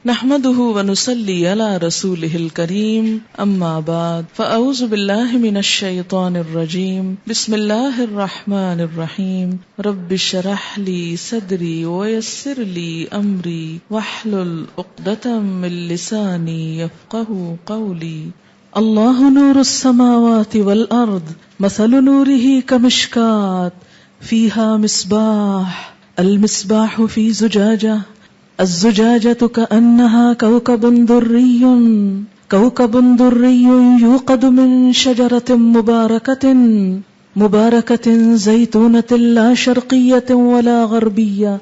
نحمده ونصلي على رسوله الكريم اما بعد فاعوذ بالله من الشيطان الرجيم بسم الله الرحمن الرحيم رب اشرح لي صدري ويسر لي امري واحلل عقدة من لساني يفقهوا قولي الله نور السماوات والارض مثل نوره كمشكاة فيها مصباح المصباح في زجاجة الزجاجة كأنها كوكب دري يوقد من شجرة مباركة زيتونة لا شرقية ولا غربية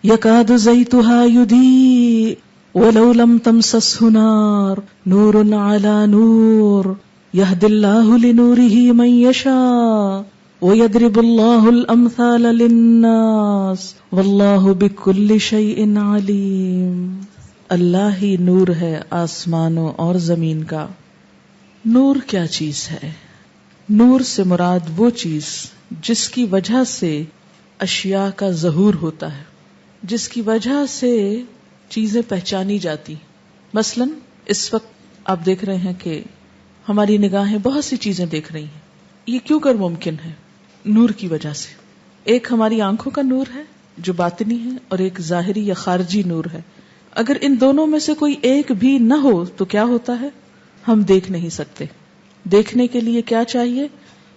يكاد زيتها يضيء ولو لم تمسسه نار نور على نور يهدي الله لنوره من يشاء وَيَضْرِبُ اللَّهُ الْأَمْثَالَ لِلنَّاسِ وَاللَّهُ بِكُلِّ شَيْءٍ عَلِيمٌ۔ اللہ ہی نور ہے آسمانوں اور زمین کا۔ نور کیا چیز ہے؟ نور سے مراد وہ چیز جس کی وجہ سے اشیاء کا ظہور ہوتا ہے، جس کی وجہ سے چیزیں پہچانی جاتی۔ مثلا اس وقت آپ دیکھ رہے ہیں کہ ہماری نگاہیں بہت سی چیزیں دیکھ رہی ہیں، یہ کیوں کر ممکن ہے؟ نور کی وجہ سے۔ ایک ہماری آنکھوں کا نور ہے جو باطنی ہے، اور ایک ظاہری یا خارجی نور ہے۔ اگر ان دونوں میں سے کوئی ایک بھی نہ ہو تو کیا ہوتا ہے؟ ہم دیکھ نہیں سکتے۔ دیکھنے کے لیے کیا چاہیے؟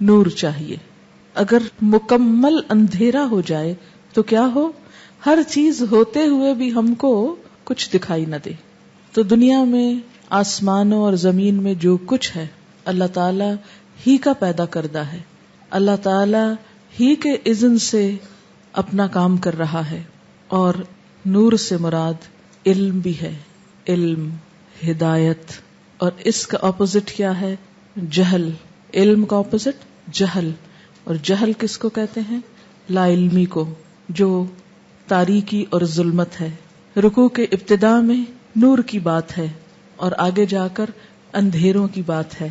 نور چاہیے۔ اگر مکمل اندھیرا ہو جائے تو کیا ہو؟ ہر چیز ہوتے ہوئے بھی ہم کو کچھ دکھائی نہ دے۔ تو دنیا میں آسمانوں اور زمین میں جو کچھ ہے اللہ تعالی ہی کا پیدا کردہ ہے، اللہ تعالی ہی کے اذن سے اپنا کام کر رہا ہے۔ اور نور سے مراد علم بھی ہے، علم، ہدایت، اور اس کا اپوزٹ کیا ہے؟ جہل۔ علم کا اپوزٹ جہل، اور جہل کس کو کہتے ہیں؟ لا علمی کو، جو تاریکی اور ظلمت ہے۔ رکوع کے ابتداء میں نور کی بات ہے اور آگے جا کر اندھیروں کی بات ہے۔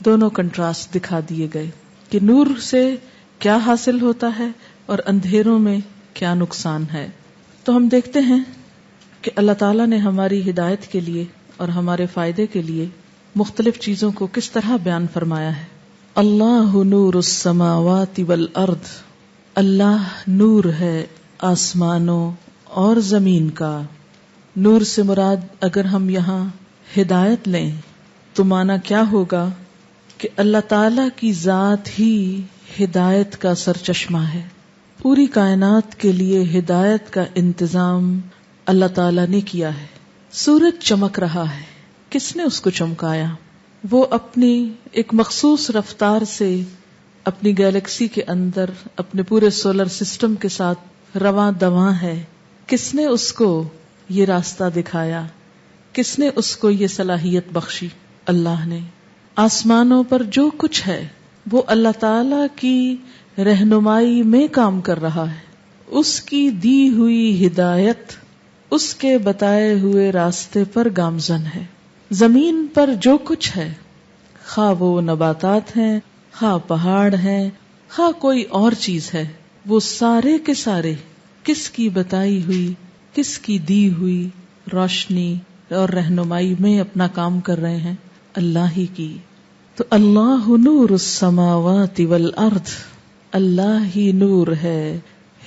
دونوں کنٹراسٹ دکھا دیے گئے کہ نور سے کیا حاصل ہوتا ہے اور اندھیروں میں کیا نقصان ہے۔ تو ہم دیکھتے ہیں کہ اللہ تعالیٰ نے ہماری ہدایت کے لیے اور ہمارے فائدے کے لیے مختلف چیزوں کو کس طرح بیان فرمایا ہے۔ اللہ نور السماوات والارض، اللہ نور ہے آسمانوں اور زمین کا۔ نور سے مراد اگر ہم یہاں ہدایت لیں تو معنی کیا ہوگا کہ اللہ تعالی کی ذات ہی ہدایت کا سرچشمہ ہے۔ پوری کائنات کے لیے ہدایت کا انتظام اللہ تعالی نے کیا ہے۔ سورج چمک رہا ہے، کس نے اس کو چمکایا؟ وہ اپنی ایک مخصوص رفتار سے اپنی گیلیکسی کے اندر اپنے پورے سولر سسٹم کے ساتھ رواں دواں ہے۔ کس نے اس کو یہ راستہ دکھایا؟ کس نے اس کو یہ صلاحیت بخشی؟ اللہ نے۔ آسمانوں پر جو کچھ ہے وہ اللہ تعالی کی رہنمائی میں کام کر رہا ہے، اس کی دی ہوئی ہدایت اس کے بتائے ہوئے راستے پر گامزن ہے۔ زمین پر جو کچھ ہے، خواہ وہ نباتات ہیں، خواہ پہاڑ ہیں، خواہ کوئی اور چیز ہے، وہ سارے کے سارے کس کی بتائی ہوئی، کس کی دی ہوئی روشنی اور رہنمائی میں اپنا کام کر رہے ہیں؟ اللہ ہی کی۔ تو اللہ نور السماوات والارض، اللہ ہی نور ہے،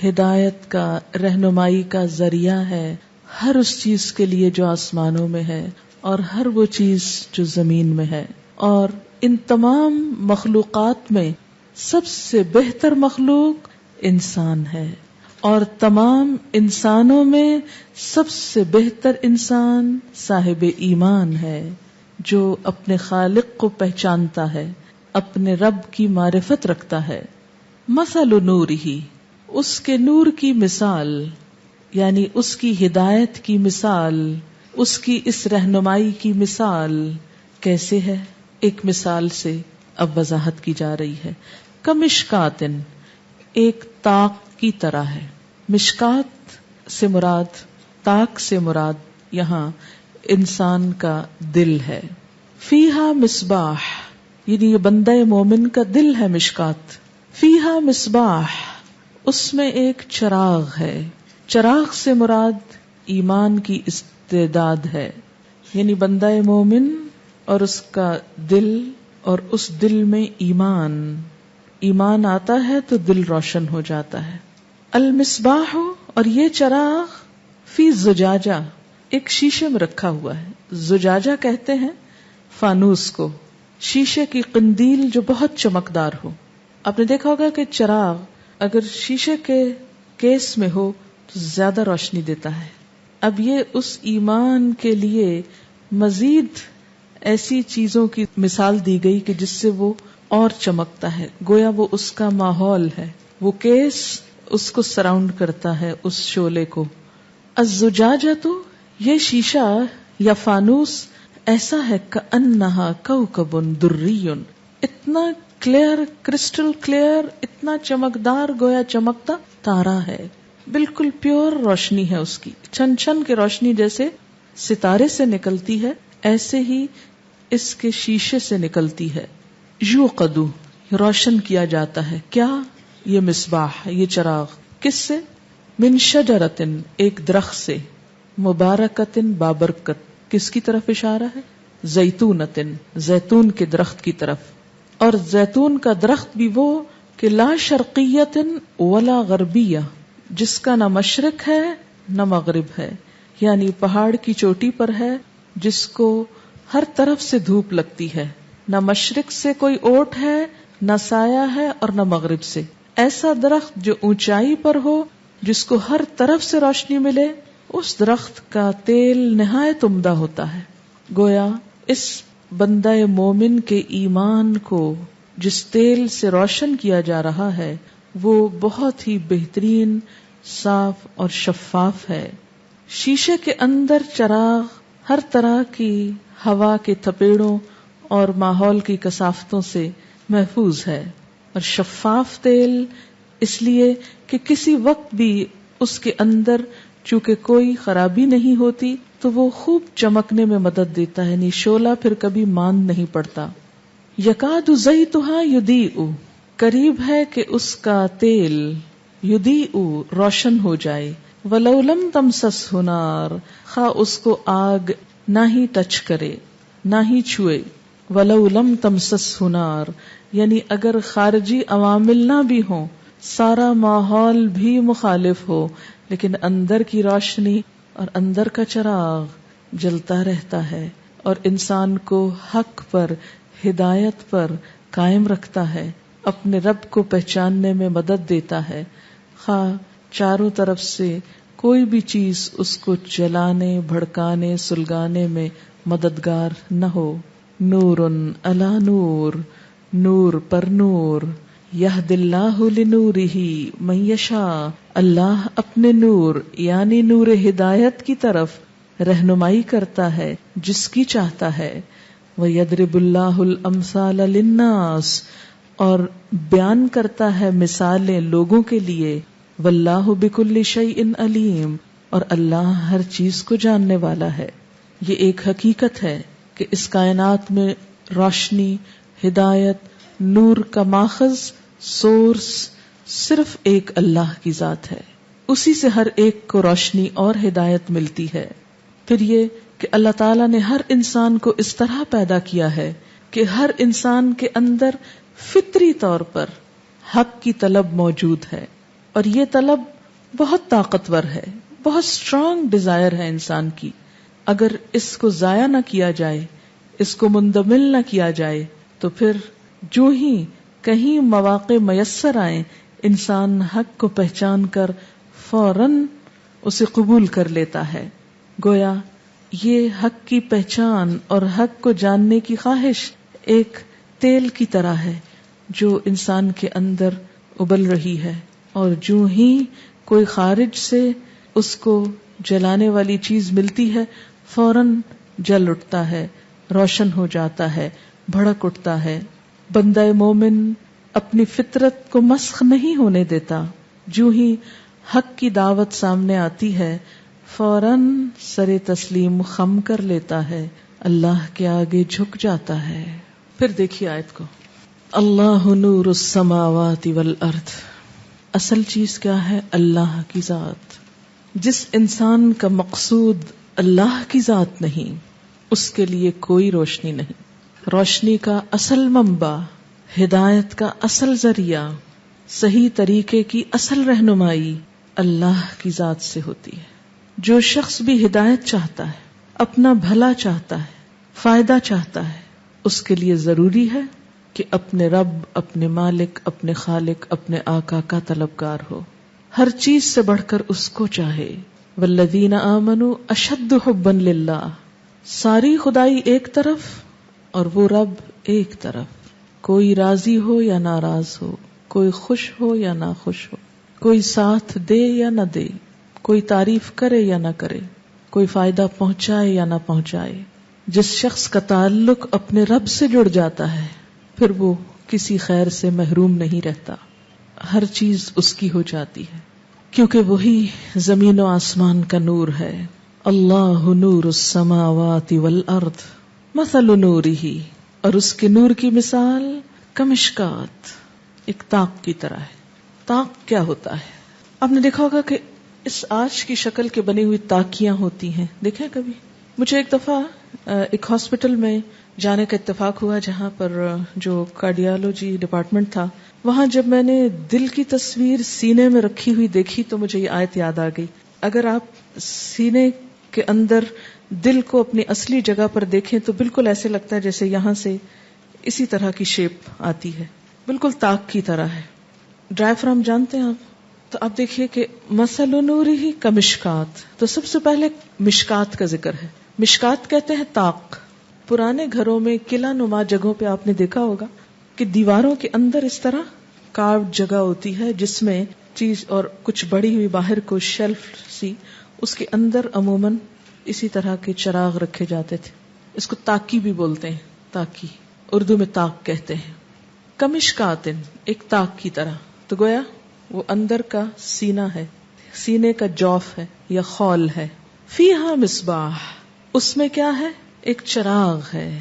ہدایت کا، رہنمائی کا ذریعہ ہے ہر اس چیز کے لیے جو آسمانوں میں ہے اور ہر وہ چیز جو زمین میں ہے۔ اور ان تمام مخلوقات میں سب سے بہتر مخلوق انسان ہے، اور تمام انسانوں میں سب سے بہتر انسان صاحب ایمان ہے، جو اپنے خالق کو پہچانتا ہے، اپنے رب کی معرفت رکھتا ہے۔ مثل نورہ، اس کے نور کی مثال، یعنی اس کی ہدایت کی مثال، اس کی اس رہنمائی کی مثال کیسے ہے؟ ایک مثال سے اب وضاحت کی جا رہی ہے۔ کمشکاتن، ایک طاق کی طرح ہے۔ مشکات سے مراد، طاق سے مراد یہاں انسان کا دل ہے۔ فیہا مصباح، یعنی یہ بندہ مومن کا دل ہے مشکات۔ فیہا مصباح، اس میں ایک چراغ ہے۔ چراغ سے مراد ایمان کی استعداد ہے، یعنی بندہ مومن اور اس کا دل، اور اس دل میں ایمان آتا ہے تو دل روشن ہو جاتا ہے. المصباح، اور یہ چراغ فی زجاجہ، ایک شیشے میں رکھا ہوا ہے. زجاجہ کہتے ہیں فانوس کو، شیشے کی قندیل جو بہت چمکدار ہو. آپ نے دیکھا ہوگا کہ چراغ اگر شیشے کے کیس میں ہو تو زیادہ روشنی دیتا ہے. اب یہ اس ایمان کے لیے مزید ایسی چیزوں کی مثال دی گئی کہ جس سے وہ اور چمکتا ہے، گویا وہ اس کا ماحول ہے، وہ کیس اس کو سراؤنڈ کرتا ہے، اس شعلے کو. الزجاجہ، یہ شیشہ یا فانوس ایسا ہے کأنہا کوکب دری، اتنا کلیئر، کرسٹل کلیئر، اتنا چمکدار، گویا چمکتا تارا ہے. بالکل پیور روشنی ہے اس کی، چھن چھن کی روشنی جیسے ستارے سے نکلتی ہے ایسے ہی اس کے شیشے سے نکلتی ہے. یوقد، روشن کیا جاتا ہے. کیا؟ یہ مصباح، یہ چراغ. کس سے؟ من شجرۃ، ایک درخت سے، مبارکۃ، بابرکت. کس کی طرف اشارہ ہے؟ زیتونۃ، زیتون کے درخت کی طرف. اور زیتون کا درخت بھی وہ کہ لا شرقیۃ ولا غربیہ، جس کا نہ مشرق ہے نہ مغرب ہے، یعنی پہاڑ کی چوٹی پر ہے جس کو ہر طرف سے دھوپ لگتی ہے، نہ مشرق سے کوئی اوٹ ہے نہ سایہ ہے اور نہ مغرب سے. ایسا درخت جو اونچائی پر ہو، جس کو ہر طرف سے روشنی ملے، اس درخت کا تیل نہایت عمدہ ہوتا ہے. گویا اس بندہ مومن کے ایمان کو جس تیل سے روشن کیا جا رہا ہے وہ بہت ہی بہترین، صاف اور شفاف ہے. شیشے کے اندر چراغ ہر طرح کی ہوا کے تھپیڑوں اور ماحول کی کثافتوں سے محفوظ ہے. اور شفاف تیل اس لیے کہ کسی وقت بھی اس کے اندر چونکہ کوئی خرابی نہیں ہوتی تو وہ خوب چمکنے میں مدد دیتا ہے، یعنی شعلہ پھر کبھی ماند نہیں پڑتا. یکاد زیتھا یضیء، قریب ہے کہ اس کا تیل یضیء، روشن ہو جائے. ولو لم تمسسہ نار، خواہ اس کو آگ نہ ہی ٹچ کرے، نہ ہی چھوئے. ولو لم تمسسہ نار، یعنی اگر خارجی عوامل نہ بھی ہوں، سارا ماحول بھی مخالف ہو، لیکن اندر کی روشنی اور اندر کا چراغ جلتا رہتا ہے اور انسان کو حق پر، ہدایت پر قائم رکھتا ہے، اپنے رب کو پہچاننے میں مدد دیتا ہے، خواہ چاروں طرف سے کوئی بھی چیز اس کو جلانے، بھڑکانے، سلگانے میں مددگار نہ ہو. نور علی نور، نور پر نور. یہد اللہ لنورہ من یشاء، اللہ اپنے نور یعنی نور ہدایت کی طرف رہنمائی کرتا ہے جس کی چاہتا ہے. وَيَضْرِبُ اللَّهُ الْأَمْثَالَ لِلنَّاسِ، اور بیان کرتا ہے مثالیں لوگوں کے لیے. وَاللَّهُ بِكُلِّ شَيْءٍ عَلِيمٌ، اور اللہ ہر چیز کو جاننے والا ہے. یہ ایک حقیقت ہے کہ اس کائنات میں روشنی، ہدایت، نور کا ماخذ، سورس صرف ایک اللہ کی ذات ہے. اسی سے ہر ایک کو روشنی اور ہدایت ملتی ہے. پھر یہ کہ اللہ تعالیٰ نے ہر انسان کو اس طرح پیدا کیا ہے کہ ہر انسان کے اندر فطری طور پر حق کی طلب موجود ہے، اور یہ طلب بہت طاقتور ہے، بہت اسٹرانگ ڈیزائر ہے انسان کی. اگر اس کو ضائع نہ کیا جائے، اس کو مندمل نہ کیا جائے تو پھر جو ہی کہیں مواقع میسر آئیں، انسان حق کو پہچان کر فوراً اسے قبول کر لیتا ہے. گویا یہ حق کی پہچان اور حق کو جاننے کی خواہش ایک تیل کی طرح ہے جو انسان کے اندر ابل رہی ہے، اور جو ہی کوئی خارج سے اس کو جلانے والی چیز ملتی ہے فوراً جل اٹھتا ہے، روشن ہو جاتا ہے، بھڑک اٹھتا ہے. بندہ مومن اپنی فطرت کو مسخ نہیں ہونے دیتا. جو ہی حق کی دعوت سامنے آتی ہے فوراً سر تسلیم خم کر لیتا ہے، اللہ کے آگے جھک جاتا ہے. پھر دیکھیے آیت کو، اللہ نور السماوات والارض. اصل چیز کیا ہے؟ اللہ کی ذات. جس انسان کا مقصود اللہ کی ذات نہیں، اس کے لیے کوئی روشنی نہیں. روشنی کا اصل منبع، ہدایت کا اصل ذریعہ، صحیح طریقے کی اصل رہنمائی اللہ کی ذات سے ہوتی ہے. جو شخص بھی ہدایت چاہتا ہے، اپنا بھلا چاہتا ہے، فائدہ چاہتا ہے، اس کے لیے ضروری ہے کہ اپنے رب، اپنے مالک، اپنے خالق، اپنے آقا کا طلبگار ہو، ہر چیز سے بڑھ کر اس کو چاہے. والذین آمنوا اشد حبا للہ، ساری خدائی ایک طرف اور وہ رب ایک طرف. کوئی راضی ہو یا ناراض ہو، کوئی خوش ہو یا نہ خوش ہو، کوئی ساتھ دے یا نہ دے، کوئی تعریف کرے یا نہ کرے، کوئی فائدہ پہنچائے یا نہ پہنچائے، جس شخص کا تعلق اپنے رب سے جڑ جاتا ہے پھر وہ کسی خیر سے محروم نہیں رہتا، ہر چیز اس کی ہو جاتی ہے، کیونکہ وہی زمین و آسمان کا نور ہے. اللہ نور السماوات والارض مثل نورہ، اور اس کے نور کی مثال کمشکات، ایک تاق کی طرح ہے. تاق کیا ہوتا ہے؟ آپ نے دیکھا ہوگا کہ اس آج کی شکل کے بنی ہوئی تاکیاں ہوتی ہیں، دیکھیں کبھی؟ مجھے ایک دفعہ ایک ہاسپٹل میں جانے کا اتفاق ہوا جہاں پر جو کارڈیالوجی ڈپارٹمنٹ تھا، وہاں جب میں نے دل کی تصویر سینے میں رکھی ہوئی دیکھی تو مجھے یہ آیت یاد آ گئی. اگر آپ سینے کے اندر دل کو اپنی اصلی جگہ پر دیکھیں تو بالکل ایسے لگتا ہے جیسے یہاں سے اسی طرح کی شیپ آتی ہے، بالکل تاک کی طرح ہے. ڈائفرام جانتے ہیں آپ؟ تو آپ دیکھیے کہ مثل نورہ کمشکات، تو سب سے پہلے مشکات کا ذکر ہے. مشکات کہتے ہیں تاق. پرانے گھروں میں قلعہ نما جگہوں پہ آپ نے دیکھا ہوگا کہ دیواروں کے اندر اس طرح کارڈ جگہ ہوتی ہے جس میں چیز اور کچھ بڑی ہوئی باہر کو شیلف سی، اس کے اندر عموماً اسی طرح کے چراغ رکھے جاتے تھے. اس کو تاکی بھی بولتے ہیں، تاکی اردو میں تاق کہتے ہیں. کمشکاتن، ایک تاق کی طرح، تو گویا وہ اندر کا سینہ ہے، سینے کا جوف ہے یا خول ہے. فیہا مصباح، اس میں کیا ہے؟ ایک چراغ ہے.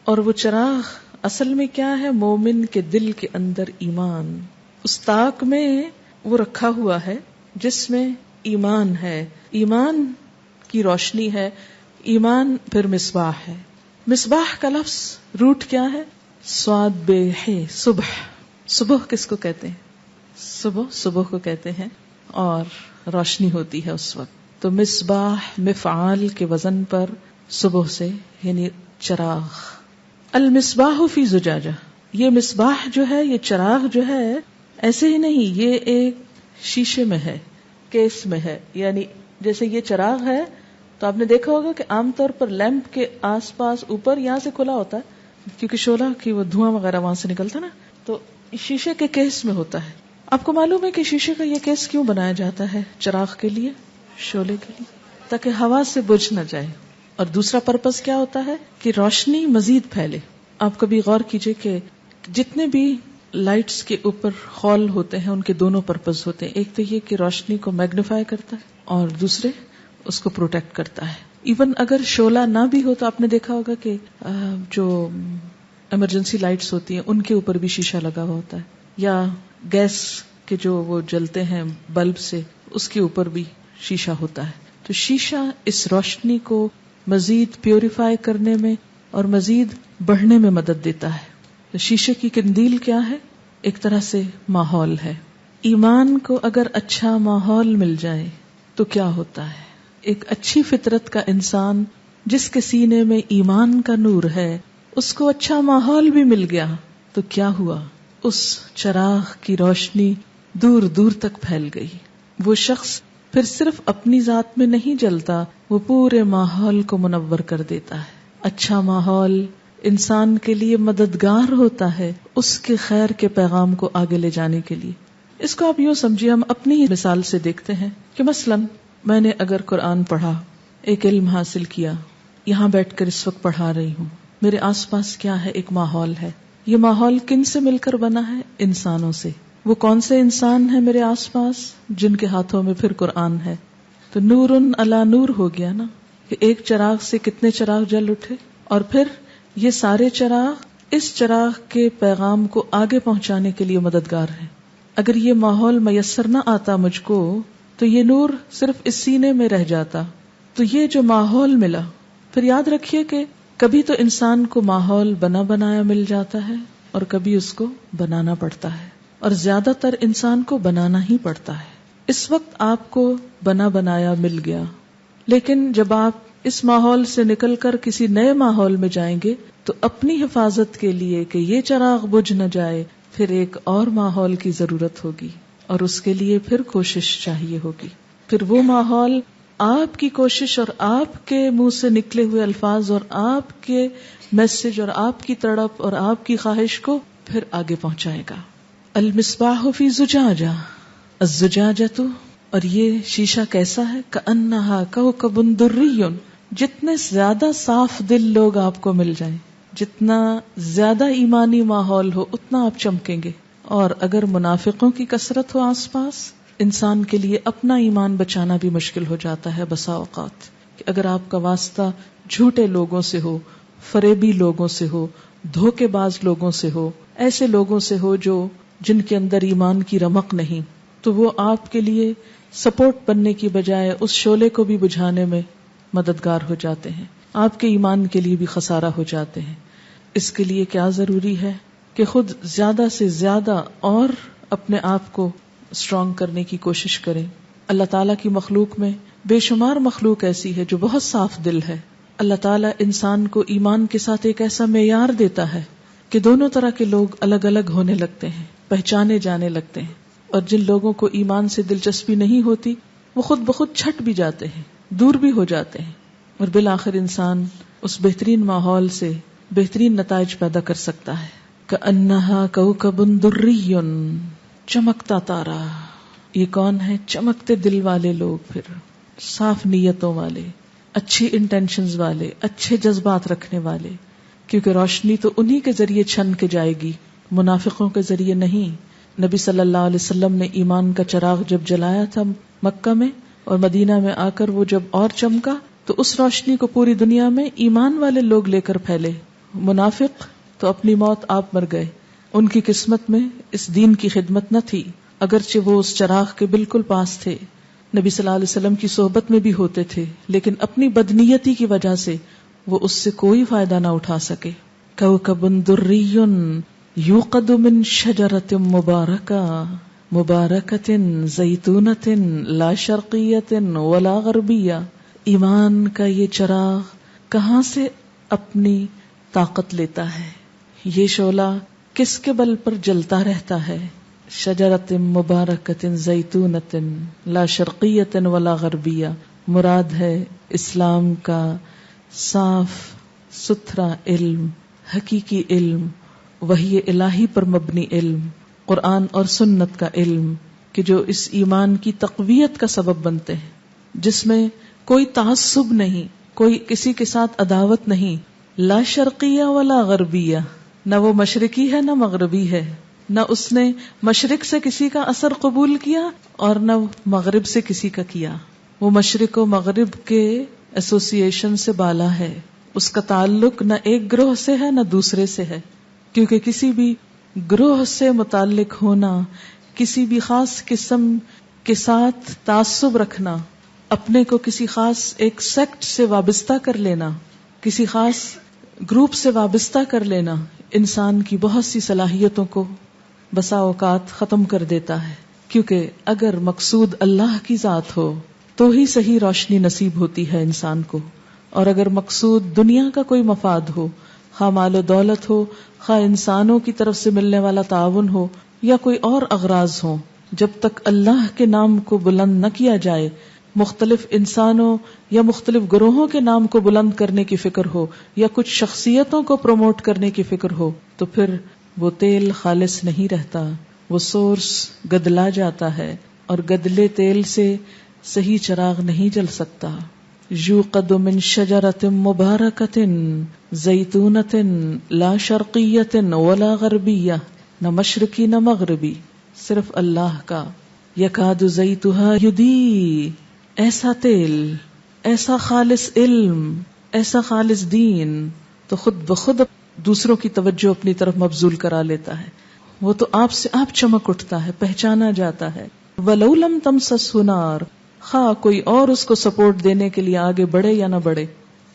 اور وہ چراغ اصل میں کیا ہے؟ مومن کے دل کے اندر ایمان. اس تاک میں وہ رکھا ہوا ہے جس میں ایمان ہے، ایمان کی روشنی ہے. ایمان پھر مصباح ہے. مصباح کا لفظ روٹ کیا ہے؟ صاد بے ہے، صبح. صبح کس کو کہتے ہیں؟ صبح کو کہتے ہیں، اور روشنی ہوتی ہے اس وقت. تو مصباح مفعال کے وزن پر صبح سے، یعنی چراغ. المصباح فی زجاجہ، یہ مصباح جو ہے، یہ چراغ جو ہے ایسے ہی نہیں، یہ ایک شیشے میں ہے، کیس میں ہے. یعنی جیسے یہ چراغ ہے تو آپ نے دیکھا ہوگا کہ عام طور پر لیمپ کے آس پاس اوپر یہاں سے کھلا ہوتا ہے کیونکہ شعلہ کی وہ دھواں وغیرہ وہاں سے نکلتا نا، تو شیشے کے کیس میں ہوتا ہے. آپ کو معلوم ہے کہ شیشے کا یہ کیس کیوں بنایا جاتا ہے؟ چراغ کے لیے، شعلے کے لیے، تاکہ ہوا سے بجھ نہ جائے. اور دوسرا پرپس کیا ہوتا ہے کہ روشنی مزید پھیلے. آپ کبھی غور کیجئے کہ جتنے بھی لائٹس کے اوپر خول ہوتے ہیں ان کے دونوں پرپس ہوتے ہیں. ایک تو یہ کہ روشنی کو میگنیفائی کرتا ہے اور دوسرے اس کو پروٹیکٹ کرتا ہے. ایون اگر شعلہ نہ بھی ہو تو آپ نے دیکھا ہوگا کہ جو ایمرجنسی لائٹس ہوتی ہیں ان کے اوپر بھی شیشہ لگا ہوا ہوتا ہے، یا گیس کے جو وہ جلتے ہیں بلب سے اس کے اوپر بھی شیشہ ہوتا ہے. تو شیشہ اس روشنی کو مزید پیوریفائی کرنے میں اور مزید بڑھنے میں مدد دیتا ہے. تو شیشے کی قندیل کیا ہے؟ ایک طرح سے ماحول ہے. ایمان کو اگر اچھا ماحول مل جائے تو کیا ہوتا ہے؟ ایک اچھی فطرت کا انسان جس کے سینے میں ایمان کا نور ہے، اس کو اچھا ماحول بھی مل گیا تو کیا ہوا؟ اس چراغ کی روشنی دور دور تک پھیل گئی. وہ شخص پھر صرف اپنی ذات میں نہیں جلتا، وہ پورے ماحول کو منور کر دیتا ہے. اچھا ماحول انسان کے لیے مددگار ہوتا ہے اس کے خیر کے پیغام کو آگے لے جانے کے لیے. اس کو آپ یوں سمجھیے، ہم اپنی ہی مثال سے دیکھتے ہیں کہ مثلاً میں نے اگر قرآن پڑھا، ایک علم حاصل کیا، یہاں بیٹھ کر اس وقت پڑھا رہی ہوں، میرے آس پاس کیا ہے؟ ایک ماحول ہے. یہ ماحول کن سے مل کر بنا ہے؟ انسانوں سے. وہ کون سے انسان ہیں میرے آس پاس؟ جن کے ہاتھوں میں پھر قرآن ہے. تو نورن علی نور ہو گیا نا، کہ ایک چراغ سے کتنے چراغ جل اٹھے، اور پھر یہ سارے چراغ اس چراغ کے پیغام کو آگے پہنچانے کے لیے مددگار ہیں. اگر یہ ماحول میسر نہ آتا مجھ کو تو یہ نور صرف اس سینے میں رہ جاتا. تو یہ جو ماحول ملا، پھر یاد رکھیے کہ کبھی تو انسان کو ماحول بنا بنایا مل جاتا ہے اور کبھی اس کو بنانا پڑتا ہے، اور زیادہ تر انسان کو بنانا ہی پڑتا ہے. اس وقت آپ کو بنا بنایا مل گیا، لیکن جب آپ اس ماحول سے نکل کر کسی نئے ماحول میں جائیں گے تو اپنی حفاظت کے لیے کہ یہ چراغ بجھ نہ جائے پھر ایک اور ماحول کی ضرورت ہوگی، اور اس کے لیے پھر کوشش چاہیے ہوگی. پھر وہ ماحول آپ کی کوشش اور آپ کے منہ سے نکلے ہوئے الفاظ اور آپ کے میسج اور آپ کی تڑپ اور آپ کی خواہش کو پھر آگے پہنچائے گا. المصباح فی زجاجہ، الزجاجۃ، اور یہ شیشہ کیسا ہے؟ کأنہا کوکب دری، جتنے زیادہ صاف دل لوگ آپ کو مل جائیں، جتنا زیادہ ایمانی ماحول ہو اتنا آپ چمکیں گے. اور اگر منافقوں کی کثرت ہو آس پاس، انسان کے لیے اپنا ایمان بچانا بھی مشکل ہو جاتا ہے بسا اوقات. کہ اگر آپ کا واسطہ جھوٹے لوگوں سے ہو، فریبی لوگوں سے ہو، دھوکے باز لوگوں سے ہو، ایسے لوگوں سے ہو جن کے اندر ایمان کی رمق نہیں، تو وہ آپ کے لیے سپورٹ بننے کی بجائے اس شعلے کو بھی بجھانے میں مددگار ہو جاتے ہیں، آپ کے ایمان کے لیے بھی خسارہ ہو جاتے ہیں. اس کے لیے کیا ضروری ہے کہ خود زیادہ سے زیادہ اور اپنے آپ کو اسٹرانگ کرنے کی کوشش کریں. اللہ تعالیٰ کی مخلوق میں بے شمار مخلوق ایسی ہے جو بہت صاف دل ہے. اللہ تعالیٰ انسان کو ایمان کے ساتھ ایک ایسا معیار دیتا ہے کہ دونوں طرح کے لوگ الگ الگ ہونے لگتے ہیں، پہچانے جانے لگتے ہیں. اور جن لوگوں کو ایمان سے دلچسپی نہیں ہوتی وہ خود بخود چھٹ بھی جاتے ہیں، دور بھی ہو جاتے ہیں، اور بالآخر انسان اس بہترین ماحول سے بہترین نتائج پیدا کر سکتا ہے. کأنہا کوکب دری، چمکتا تارا. یہ کون ہے؟ چمکتے دل والے لوگ، پھر صاف نیتوں والے، اچھی انٹینشنز والے، اچھے جذبات رکھنے والے، کیونکہ روشنی تو انہی کے ذریعے چھن کے جائے گی، منافقوں کے ذریعے نہیں. نبی صلی اللہ علیہ وسلم نے ایمان کا چراغ جب جلایا تھا مکہ میں، اور مدینہ میں آ کر وہ جب اور چمکا تو اس روشنی کو پوری دنیا میں ایمان والے لوگ لے کر پھیلے. منافق تو اپنی موت آپ مر گئے، ان کی قسمت میں اس دین کی خدمت نہ تھی، اگرچہ وہ اس چراغ کے بالکل پاس تھے، نبی صلی اللہ علیہ وسلم کی صحبت میں بھی ہوتے تھے، لیکن اپنی بدنیتی کی وجہ سے وہ اس سے کوئی فائدہ نہ اٹھا سکے. کوکب دری یوقد من شجرۃ مبارکۃ زیتونۃ لا شرقیۃ ولا غربیہ. ایمان کا یہ چراغ کہاں سے اپنی طاقت لیتا ہے؟ یہ شعلہ کس کے بل پر جلتا رہتا ہے؟ شجرۃ مبارکۃ زیتونۃ لا شرقیۃ ولا غربیہ. مراد ہے اسلام کا صاف ستھرا علم، حقیقی علم، وحی الہی پر مبنی علم، قرآن اور سنت کا علم، کہ جو اس ایمان کی تقویت کا سبب بنتے ہیں، جس میں کوئی تعصب نہیں، کوئی کسی کے ساتھ عداوت نہیں. لا شرقیہ ولا غربیہ، نہ وہ مشرقی ہے نہ مغربی ہے، نہ اس نے مشرق سے کسی کا اثر قبول کیا اور نہ مغرب سے کسی کا کیا. وہ مشرق و مغرب کے ایسوسی ایشن سے بالا ہے، اس کا تعلق نہ ایک گروہ سے ہے نہ دوسرے سے ہے، کیونکہ کسی بھی گروہ سے متعلق ہونا، کسی بھی خاص قسم کے ساتھ تعصب رکھنا، اپنے کو کسی خاص ایک سیکٹ سے وابستہ کر لینا، کسی خاص گروپ سے وابستہ کر لینا، انسان کی بہت سی صلاحیتوں کو بسا اوقات ختم کر دیتا ہے. کیونکہ اگر مقصود اللہ کی ذات ہو تو ہی صحیح روشنی نصیب ہوتی ہے انسان کو، اور اگر مقصود دنیا کا کوئی مفاد ہو، خواہ مال و دولت ہو، خواہ انسانوں کی طرف سے ملنے والا تعاون ہو، یا کوئی اور اغراض ہوں، جب تک اللہ کے نام کو بلند نہ کیا جائے، مختلف انسانوں یا مختلف گروہوں کے نام کو بلند کرنے کی فکر ہو، یا کچھ شخصیتوں کو پروموٹ کرنے کی فکر ہو، تو پھر وہ تیل خالص نہیں رہتا، وہ سورس گدلا جاتا ہے، اور گدلے تیل سے صحیح چراغ نہیں جل سکتا. یوقد من شجرۃ مبارکۃ زیتونۃ لا شرقیۃ ولا غربیہ، نہ مشرقی نہ مغربی، صرف اللہ کا. یکاد زیتھا یضیء، ایسا تیل، ایسا خالص علم، ایسا خالص دین تو خود بخود دوسروں کی توجہ اپنی طرف مبذول کرا لیتا ہے. وہ تو آپ سے آپ چمک اٹھتا ہے، پہچانا جاتا ہے. وَلَوْ لَمْ تَمْسَسْهُ نَارٌ، خواہ کوئی اور اس کو سپورٹ دینے کے لیے آگے بڑھے یا نہ بڑھے،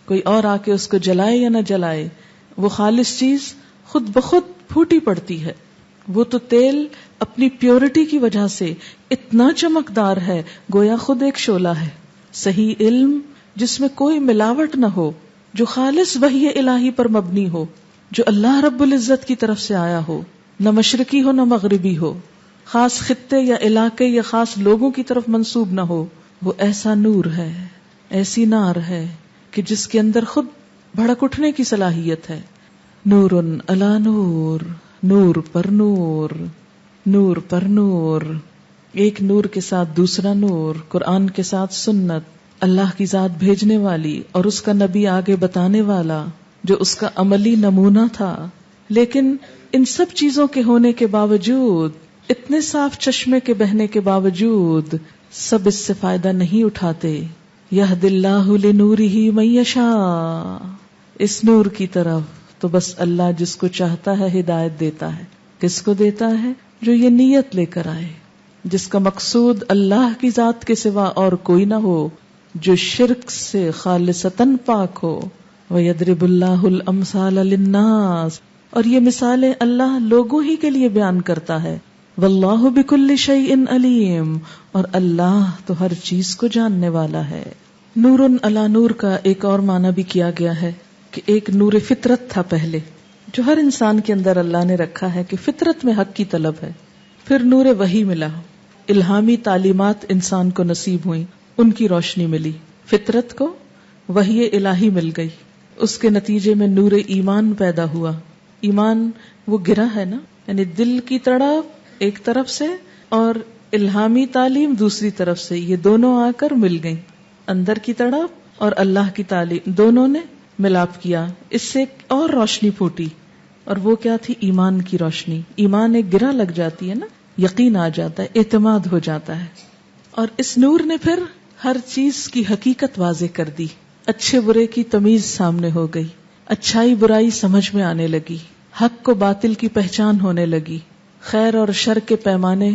کوئی اور آ کے اس کو جلائے یا نہ جلائے، وہ خالص چیز خود بخود پھوٹی پڑتی ہے. وہ تو تیل اپنی پیورٹی کی وجہ سے اتنا چمکدار ہے گویا خود ایک شعلہ ہے. صحیح علم جس میں کوئی ملاوٹ نہ ہو، جو خالص وحی الہی پر مبنی ہو، جو اللہ رب العزت کی طرف سے آیا ہو، نہ مشرقی ہو نہ مغربی ہو، خاص خطے یا علاقے یا خاص لوگوں کی طرف منسوب نہ ہو، وہ ایسا نور ہے، ایسی نار ہے کہ جس کے اندر خود بھڑک اٹھنے کی صلاحیت ہے. نور علی نور، نور پر نور، نور پر نور، ایک نور کے ساتھ دوسرا نور، قرآن کے ساتھ سنت، اللہ کی ذات بھیجنے والی اور اس کا نبی آگے بتانے والا جو اس کا عملی نمونہ تھا. لیکن ان سب چیزوں کے ہونے کے باوجود، اتنے صاف چشمے کے بہنے کے باوجود سب اس سے فائدہ نہیں اٹھاتے. یہد اللہ لنورہ من یشاء، اس نور کی طرف تو بس اللہ جس کو چاہتا ہے ہدایت دیتا ہے. کس کو دیتا ہے؟ جو یہ نیت لے کر آئے، جس کا مقصود اللہ کی ذات کے سوا اور کوئی نہ ہو، جو شرک سے خالصتاً پاک ہو. وَيَضْرِبُ اللَّهُ الْأَمْثَالَ لِلنَّاسِ، اور یہ مثالیں اللہ لوگوں ہی کے لیے بیان کرتا ہے. وَاللَّهُ بِكُلِّ شَيْءٍ عَلِيمٌ، اور اللہ تو ہر چیز کو جاننے والا ہے. نور علی نور کا ایک اور معنی بھی کیا گیا ہے کہ ایک نور فطرت تھا پہلے، جو ہر انسان کے اندر اللہ نے رکھا ہے کہ فطرت میں حق کی طلب ہے. پھر نور وحی ملا، الہامی تعلیمات انسان کو نصیب ہوئیں، ان کی روشنی ملی. فطرت کو وحی الہی مل گئی، اس کے نتیجے میں نور ایمان پیدا ہوا. ایمان وہ گرہ ہے نا، یعنی دل کی تڑپ ایک طرف سے اور الہامی تعلیم دوسری طرف سے، یہ دونوں آ کر مل گئیں. اندر کی تڑپ اور اللہ کی تعلیم دونوں نے ملاپ کیا، اس سے ایک اور روشنی پھوٹی، اور وہ کیا تھی؟ ایمان کی روشنی. ایمان ایک گرہ لگ جاتی ہے نا، یقین آ جاتا ہے، اعتماد ہو جاتا ہے. اور اس نور نے پھر ہر چیز کی حقیقت واضح کر دی. اچھے برے کی تمیز سامنے ہو گئی، اچھائی برائی سمجھ میں آنے لگی، حق کو باطل کی پہچان ہونے لگی، خیر اور شر کے پیمانے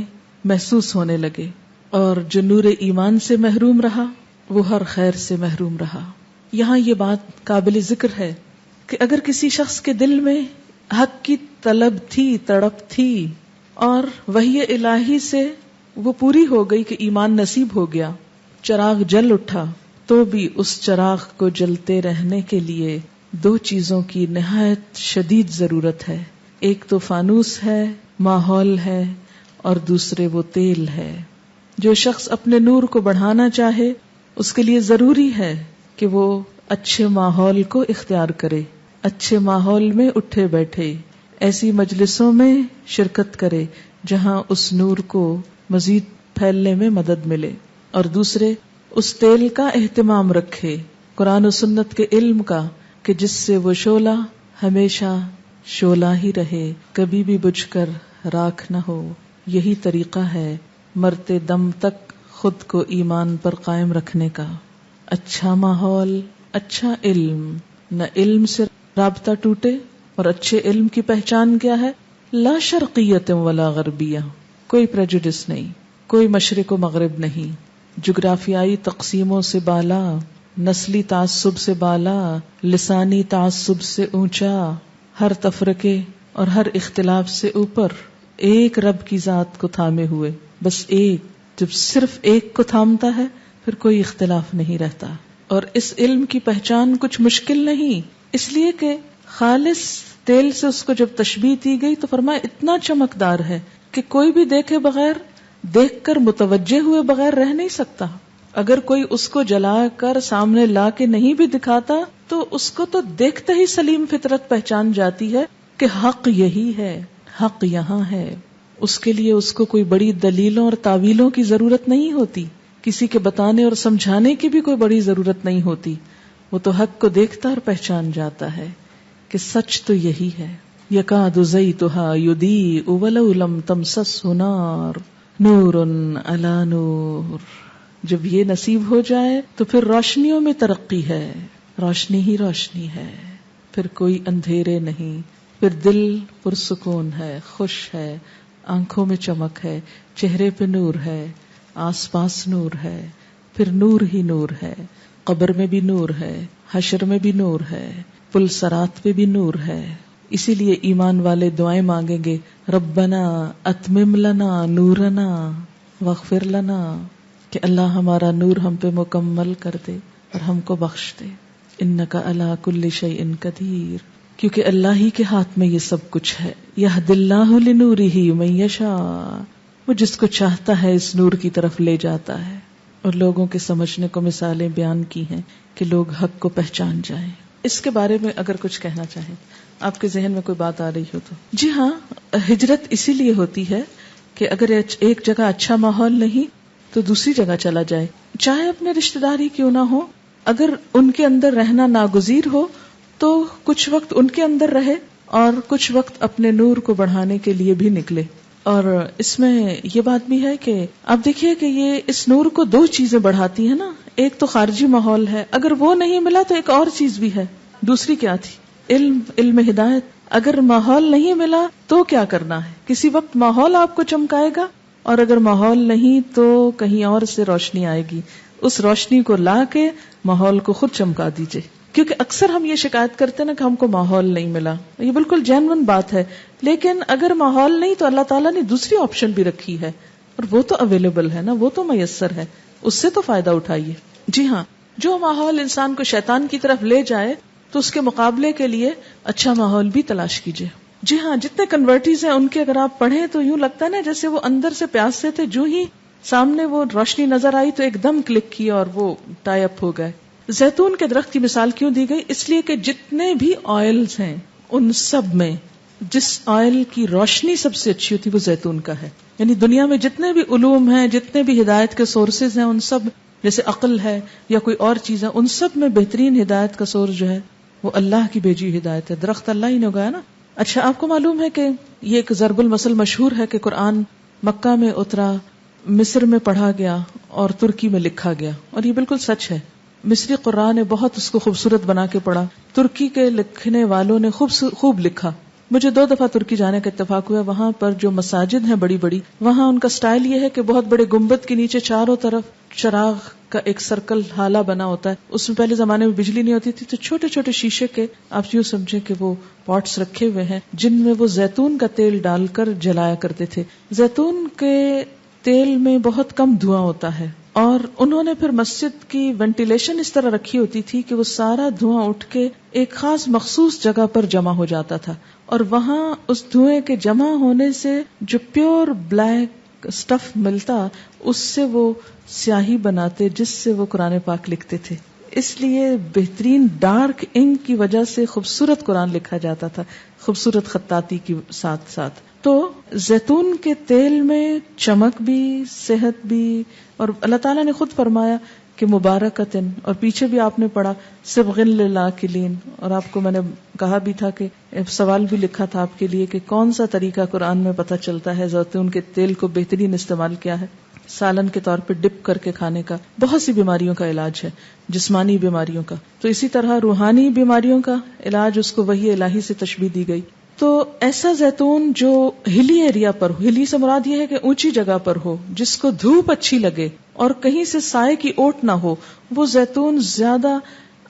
محسوس ہونے لگے. اور جو نور ایمان سے محروم رہا وہ ہر خیر سے محروم رہا. یہاں یہ بات قابل ذکر ہے کہ اگر کسی شخص کے دل میں حق کی طلب تھی، تڑپ تھی، اور وحی الہی سے وہ پوری ہو گئی کہ ایمان نصیب ہو گیا، چراغ جل اٹھا، تو بھی اس چراغ کو جلتے رہنے کے لیے دو چیزوں کی نہایت شدید ضرورت ہے. ایک تو فانوس ہے، ماحول ہے، اور دوسرے وہ تیل ہے. جو شخص اپنے نور کو بڑھانا چاہے اس کے لیے ضروری ہے کہ وہ اچھے ماحول کو اختیار کرے، اچھے ماحول میں اٹھے بیٹھے، ایسی مجلسوں میں شرکت کرے جہاں اس نور کو مزید پھیلنے میں مدد ملے. اور دوسرے اس تیل کا اہتمام رکھے، قرآن و سنت کے علم کا، کہ جس سے وہ شعلہ ہمیشہ شعلہ ہی رہے، کبھی بھی بجھ کر راکھ نہ ہو. یہی طریقہ ہے مرتے دم تک خود کو ایمان پر قائم رکھنے کا. اچھا ماحول، اچھا علم، نہ علم سے رابطہ ٹوٹے. اور اچھے علم کی پہچان کیا ہے؟ لا شرقیت ولا غربیہ، کوئی پریجوڈس نہیں، کوئی مشرق و مغرب نہیں، جغرافیائی تقسیموں سے بالا، نسلی تعصب سے بالا، لسانی تعصب سے اونچا، ہر تفرقے اور ہر اختلاف سے اوپر، ایک رب کی ذات کو تھامے ہوئے. بس ایک، جب صرف ایک کو تھامتا ہے پھر کوئی اختلاف نہیں رہتا. اور اس علم کی پہچان کچھ مشکل نہیں، اس لیے کہ خالص تیل سے اس کو جب تشبیہ دی گئی تو فرمایا اتنا چمکدار ہے کہ کوئی بھی دیکھے بغیر، دیکھ کر متوجہ ہوئے بغیر رہ نہیں سکتا. اگر کوئی اس کو جلا کر سامنے لا کے نہیں بھی دکھاتا تو اس کو تو دیکھتے ہی سلیم فطرت پہچان جاتی ہے کہ حق یہی ہے، حق یہاں ہے. اس کے لیے اس کو کوئی بڑی دلیلوں اور تعویلوں کی ضرورت نہیں ہوتی، کسی کے بتانے اور سمجھانے کی بھی کوئی بڑی ضرورت نہیں ہوتی. وہ تو حق کو دیکھتا اور پہچان جاتا ہے کہ سچ تو یہی ہے. یکاد زیتها یضیء ولو لم تمسسہ نار، نور علی نور. جب یہ نصیب ہو جائے تو پھر روشنیوں میں ترقی ہے، روشنی ہی روشنی ہے، پھر کوئی اندھیرے نہیں، پھر دل پرسکون ہے، خوش ہے، آنکھوں میں چمک ہے، چہرے پہ نور ہے، آس پاس نور ہے، پھر نور ہی نور ہے، قبر میں بھی نور ہے، حشر میں بھی نور ہے، پل صراط پہ بھی نور ہے. اسی لیے ایمان والے دعائیں مانگیں گے، ربنا اتمم لنا نورنا واغفر لنا، کہ اللہ ہمارا نور ہم پہ مکمل کر دے اور ہم کو بخش دے. انک علی کل شیء قدیر، کیونکہ اللہ ہی کے ہاتھ میں یہ سب کچھ ہے. یہد اللہ لنورہ من یشاء، وہ جس کو چاہتا ہے اس نور کی طرف لے جاتا ہے. اور لوگوں کے سمجھنے کو مثالیں بیان کی ہیں کہ لوگ حق کو پہچان جائیں. اس کے بارے میں اگر کچھ کہنا چاہیں، آپ کے ذہن میں کوئی بات آ رہی ہو تو. جی ہاں، ہجرت اسی لیے ہوتی ہے کہ اگر ایک جگہ اچھا ماحول نہیں تو دوسری جگہ چلا جائے، چاہے اپنے رشتہ دار ہی کیوں نہ ہو. اگر ان کے اندر رہنا ناگزیر ہو تو کچھ وقت ان کے اندر رہے اور کچھ وقت اپنے نور کو بڑھانے کے لیے بھی نکلے. اور اس میں یہ بات بھی ہے کہ آپ دیکھیے کہ یہ اس نور کو دو چیزیں بڑھاتی ہیں نا. ایک تو خارجی ماحول ہے، اگر وہ نہیں ملا تو ایک اور چیز بھی ہے. دوسری کیا تھی؟ علم ہدایت. اگر ماحول نہیں ملا تو کیا کرنا ہے؟ کسی وقت ماحول آپ کو چمکائے گا، اور اگر ماحول نہیں تو کہیں اور سے روشنی آئے گی. اس روشنی کو لا کے ماحول کو خود چمکا دیجئے. کیونکہ اکثر ہم یہ شکایت کرتے ہیں نا کہ ہم کو ماحول نہیں ملا. یہ بالکل جینون بات ہے، لیکن اگر ماحول نہیں تو اللہ تعالیٰ نے دوسری آپشن بھی رکھی ہے، اور وہ تو اویلیبل ہے نا، وہ تو میسر ہے، اس سے تو فائدہ اٹھائیے. جی ہاں، جو ماحول انسان کو شیطان کی طرف لے جائے تو اس کے مقابلے کے لیے اچھا ماحول بھی تلاش کیجیے. جی ہاں، جتنے کنورٹیز ہیں ان کے اگر آپ پڑھیں تو یوں لگتا ہے نا جیسے وہ اندر سے پیاسے تھے، جو ہی سامنے وہ روشنی نظر آئی تو ایک دم کلک کی اور وہ ٹائی اپ ہو گئے. زیتون کے درخت کی مثال کیوں دی گئی؟ اس لیے کہ جتنے بھی آئلز ہیں ان سب میں جس آئل کی روشنی سب سے اچھی ہوتی ہے وہ زیتون کا ہے. یعنی دنیا میں جتنے بھی علوم ہیں، جتنے بھی ہدایت کے سورسز ہیں، ان سب، جیسے عقل ہے یا کوئی اور چیز ہے، ان سب میں بہترین ہدایت کا سورس جو ہے وہ اللہ کی بھیجی ہدایت ہے. درخت اللہ ہی نے اگایا نا. اچھا، آپ کو معلوم ہے کہ یہ ایک ضرب المثل مشہور ہے کہ قرآن مکہ میں اترا، مصر میں پڑھا گیا اور ترکی میں لکھا گیا، اور یہ بالکل سچ ہے. مصری قرآن نے بہت اس کو خوبصورت بنا کے پڑھا، ترکی کے لکھنے والوں نے خوب لکھا. مجھے 2 دفعہ ترکی جانے کا اتفاق ہوا. وہاں پر جو مساجد ہیں بڑی بڑی، وہاں ان کا سٹائل یہ ہے کہ بہت بڑے گنبد کے نیچے چاروں طرف چراغ کا ایک سرکل ہالہ بنا ہوتا ہے. اس میں پہلے زمانے میں بجلی نہیں ہوتی تھی تو چھوٹے چھوٹے شیشے کے آپ یوں سمجھیں کہ وہ پاٹس رکھے ہوئے ہیں جن میں وہ زیتون کا تیل ڈال کر جلایا کرتے تھے. زیتون کے تیل میں بہت کم دھواں ہوتا ہے، اور انہوں نے پھر مسجد کی وینٹیلیشن اس طرح رکھی ہوتی تھی کہ وہ سارا دھواں اٹھ کے ایک خاص مخصوص جگہ پر جمع ہو جاتا تھا، اور وہاں اس دھوئیں کے جمع ہونے سے جو پیور بلیک سٹف ملتا اس سے وہ سیاہی بناتے جس سے وہ قرآن پاک لکھتے تھے. اس لیے بہترین ڈارک انک کی وجہ سے خوبصورت قرآن لکھا جاتا تھا، خوبصورت خطاطی کے ساتھ ساتھ. تو زیتون کے تیل میں چمک بھی، صحت بھی، اور اللہ تعالیٰ نے خود فرمایا کہ مبارکتن، اور پیچھے بھی آپ نے پڑھا صبغن للآکلین. اور آپ کو میں نے کہا بھی تھا کہ سوال بھی لکھا تھا آپ کے لیے کہ کون سا طریقہ قرآن میں پتہ چلتا ہے زیتون کے تیل کو بہترین استعمال کیا ہے. سالن کے طور پہ ڈپ کر کے کھانے کا بہت سی بیماریوں کا علاج ہے، جسمانی بیماریوں کا. تو اسی طرح روحانی بیماریوں کا علاج اس کو وحی الہی سے تشبیہ دی گئی. تو ایسا زیتون جو ہلی ایریا پر ہو، ہلی سے مراد یہ ہے کہ اونچی جگہ پر ہو، جس کو دھوپ اچھی لگے اور کہیں سے سائے کی اوٹ نہ ہو، وہ زیتون زیادہ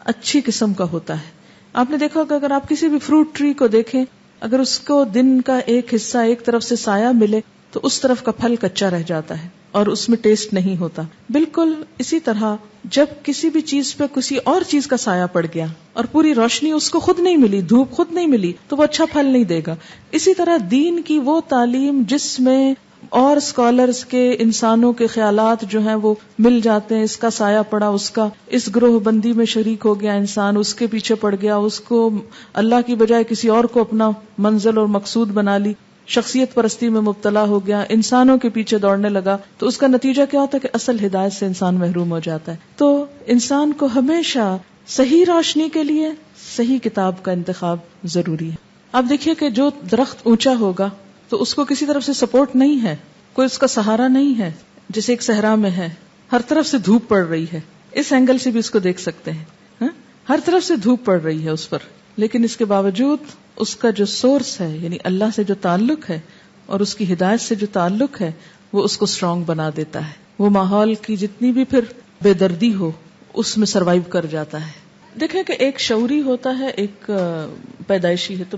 اچھی قسم کا ہوتا ہے. آپ نے دیکھا کہ اگر آپ کسی بھی فروٹ ٹری کو دیکھیں، اگر اس کو دن کا ایک حصہ ایک طرف سے سایہ ملے تو اس طرف کا پھل کچا رہ جاتا ہے اور اس میں ٹیسٹ نہیں ہوتا. بالکل اسی طرح جب کسی بھی چیز پہ کسی اور چیز کا سایہ پڑ گیا اور پوری روشنی اس کو خود نہیں ملی، دھوپ خود نہیں ملی، تو وہ اچھا پھل نہیں دے گا. اسی طرح دین کی وہ تعلیم جس میں اور اسکالرز کے، انسانوں کے خیالات جو ہیں وہ مل جاتے ہیں، اس کا سایہ پڑا، اس کا اس گروہ بندی میں شریک ہو گیا انسان، اس کے پیچھے پڑ گیا، اس کو اللہ کی بجائے کسی اور کو اپنا منزل اور مقصود بنا لی، شخصیت پرستی میں مبتلا ہو گیا، انسانوں کے پیچھے دوڑنے لگا، تو اس کا نتیجہ کیا ہوتا ہے کہ اصل ہدایت سے انسان محروم ہو جاتا ہے. تو انسان کو ہمیشہ صحیح روشنی کے لیے صحیح کتاب کا انتخاب ضروری ہے. آپ دیکھیے کہ جو درخت اونچا ہوگا تو اس کو کسی طرف سے سپورٹ نہیں ہے، کوئی اس کا سہارا نہیں ہے. جیسے ایک صحرا میں ہے، ہر طرف سے دھوپ پڑ رہی ہے، اس اینگل سے بھی اس کو دیکھ سکتے ہیں، ہر طرف سے دھوپ پڑ رہی ہے اس پر، لیکن اس کے باوجود اس کا جو سورس ہے، یعنی اللہ سے جو تعلق ہے اور اس کی ہدایت سے جو تعلق ہے، وہ اس کو اسٹرانگ بنا دیتا ہے. وہ ماحول کی جتنی بھی پھر بے دردی ہو اس میں سروائیو کر جاتا ہے. دیکھیں کہ ایک شعوری ہوتا ہے، ایک پیدائشی ہے. تو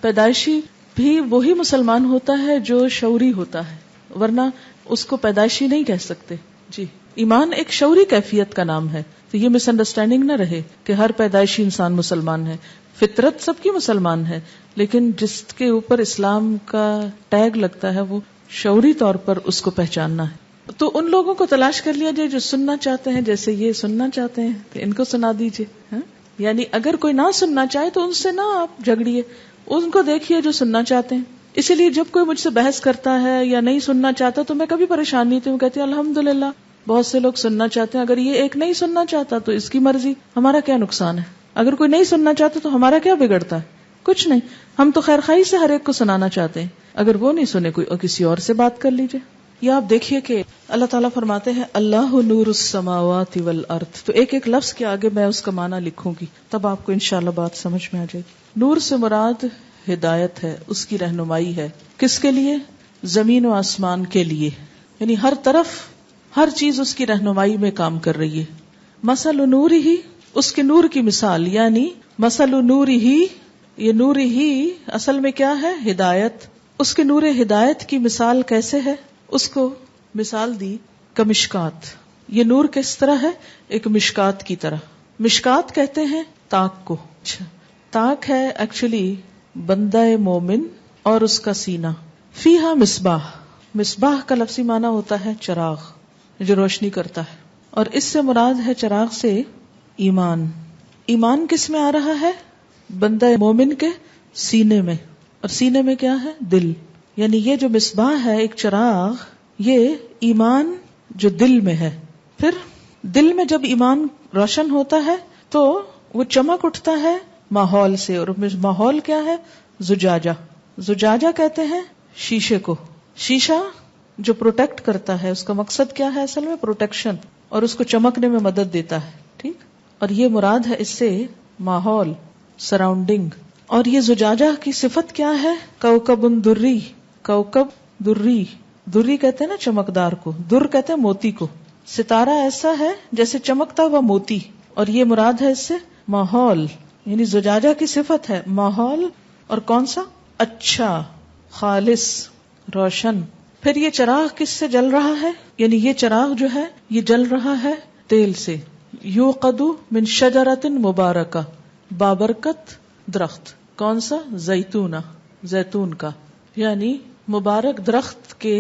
پیدائشی بھی وہی مسلمان ہوتا ہے جو شعوری ہوتا ہے، ورنہ اس کو پیدائشی نہیں کہہ سکتے. جی، ایمان ایک شعوری کیفیت کا نام ہے. تو یہ مس انڈرسٹینڈنگ نہ رہے کہ ہر پیدائشی انسان مسلمان ہے. فطرت سب کی مسلمان ہے، لیکن جس کے اوپر اسلام کا ٹیگ لگتا ہے وہ شعوری طور پر اس کو پہچاننا ہے. تو ان لوگوں کو تلاش کر لیا جائے جو سننا چاہتے ہیں، جیسے یہ سننا چاہتے ہیں تو ان کو سنا دیجیے. یعنی اگر کوئی نہ سننا چاہے تو ان سے نہ آپ جھگڑیے، ان کو دیکھیے جو سننا چاہتے ہیں. اسی لیے جب کوئی مجھ سے بحث کرتا ہے یا نہیں سننا چاہتا تو میں کبھی پریشان نہیں تھی. میں کہتی ہوں الحمدللہ بہت سے لوگ سننا چاہتے ہیں. اگر یہ ایک نہیں سننا چاہتا تو اس کی مرضی، ہمارا کیا نقصان ہے؟ اگر کوئی نہیں سننا چاہتا تو ہمارا کیا بگڑتا ہے؟ کچھ نہیں. ہم تو خیر خواہی سے ہر ایک کو سنانا چاہتے ہیں. اگر وہ نہیں سنے کوئی اور کسی اور سے بات کر لیجئے. یا آپ دیکھیے کہ اللہ تعالیٰ فرماتے ہیں اللہ نور السماوات والارض. تو ایک ایک لفظ کے آگے میں اس کا معنی لکھوں گی، تب آپ کو انشاءاللہ بات سمجھ میں آ جائے گی. نور سے مراد ہدایت ہے، اس کی رہنمائی ہے. کس کے لیے؟ زمین و آسمان کے لیے. یعنی ہر طرف ہر چیز اس کی رہنمائی میں کام کر رہی ہے. مثل نور ہی، اس کے نور کی مثال، یعنی مثل نور ہی، یہ نور ہی اصل میں کیا ہے؟ ہدایت. اس کے نور ہدایت کی مثال کیسے ہے؟ اس کو مثال دی کمشکات. یہ نور کس طرح ہے؟ ایک مشکات کی طرح. مشکات کہتے ہیں تاک کو. تاک ہے ایکچولی بندہ مومن اور اس کا سینہ. فیہا مصباح، مصباح کا لفظی معنی ہوتا ہے چراغ جو روشنی کرتا ہے، اور اس سے مراد ہے چراغ سے ایمان. ایمان کس میں آ رہا ہے؟ بندہ مومن کے سینے میں. اور سینے میں کیا ہے؟ دل. یعنی یہ جو مصباح ہے ایک چراغ، یہ ایمان جو دل میں ہے. پھر دل میں جب ایمان روشن ہوتا ہے تو وہ چمک اٹھتا ہے ماحول سے. اور ماحول کیا ہے؟ زجاجہ. زجاجہ کہتے ہیں شیشے کو. شیشہ جو پروٹیکٹ کرتا ہے، اس کا مقصد کیا ہے؟ اصل میں پروٹیکشن، اور اس کو چمکنے میں مدد دیتا ہے. ٹھیک. اور یہ مراد ہے اس سے ماحول، سراؤنڈنگ. اور یہ زجاجہ کی صفت کیا ہے؟ کوكب دری. کوكب دری، دری کہتے ہیں نا چمکدار کو، در کہتے ہیں موتی کو. ستارہ ایسا ہے جیسے چمکتا ہوا موتی. اور یہ مراد ہے اس سے ماحول، یعنی زجاجہ کی صفت ہے ماحول. اور کون سا؟ اچھا، خالص، روشن. پھر یہ چراغ کس سے جل رہا ہے؟ یعنی یہ چراغ جو ہے یہ جل رہا ہے تیل سے. یوقد من شجرۃ مبارکہ، بابرکت درخت. کون سا؟ زیتونہ، زیتون کا، یعنی مبارک درخت کے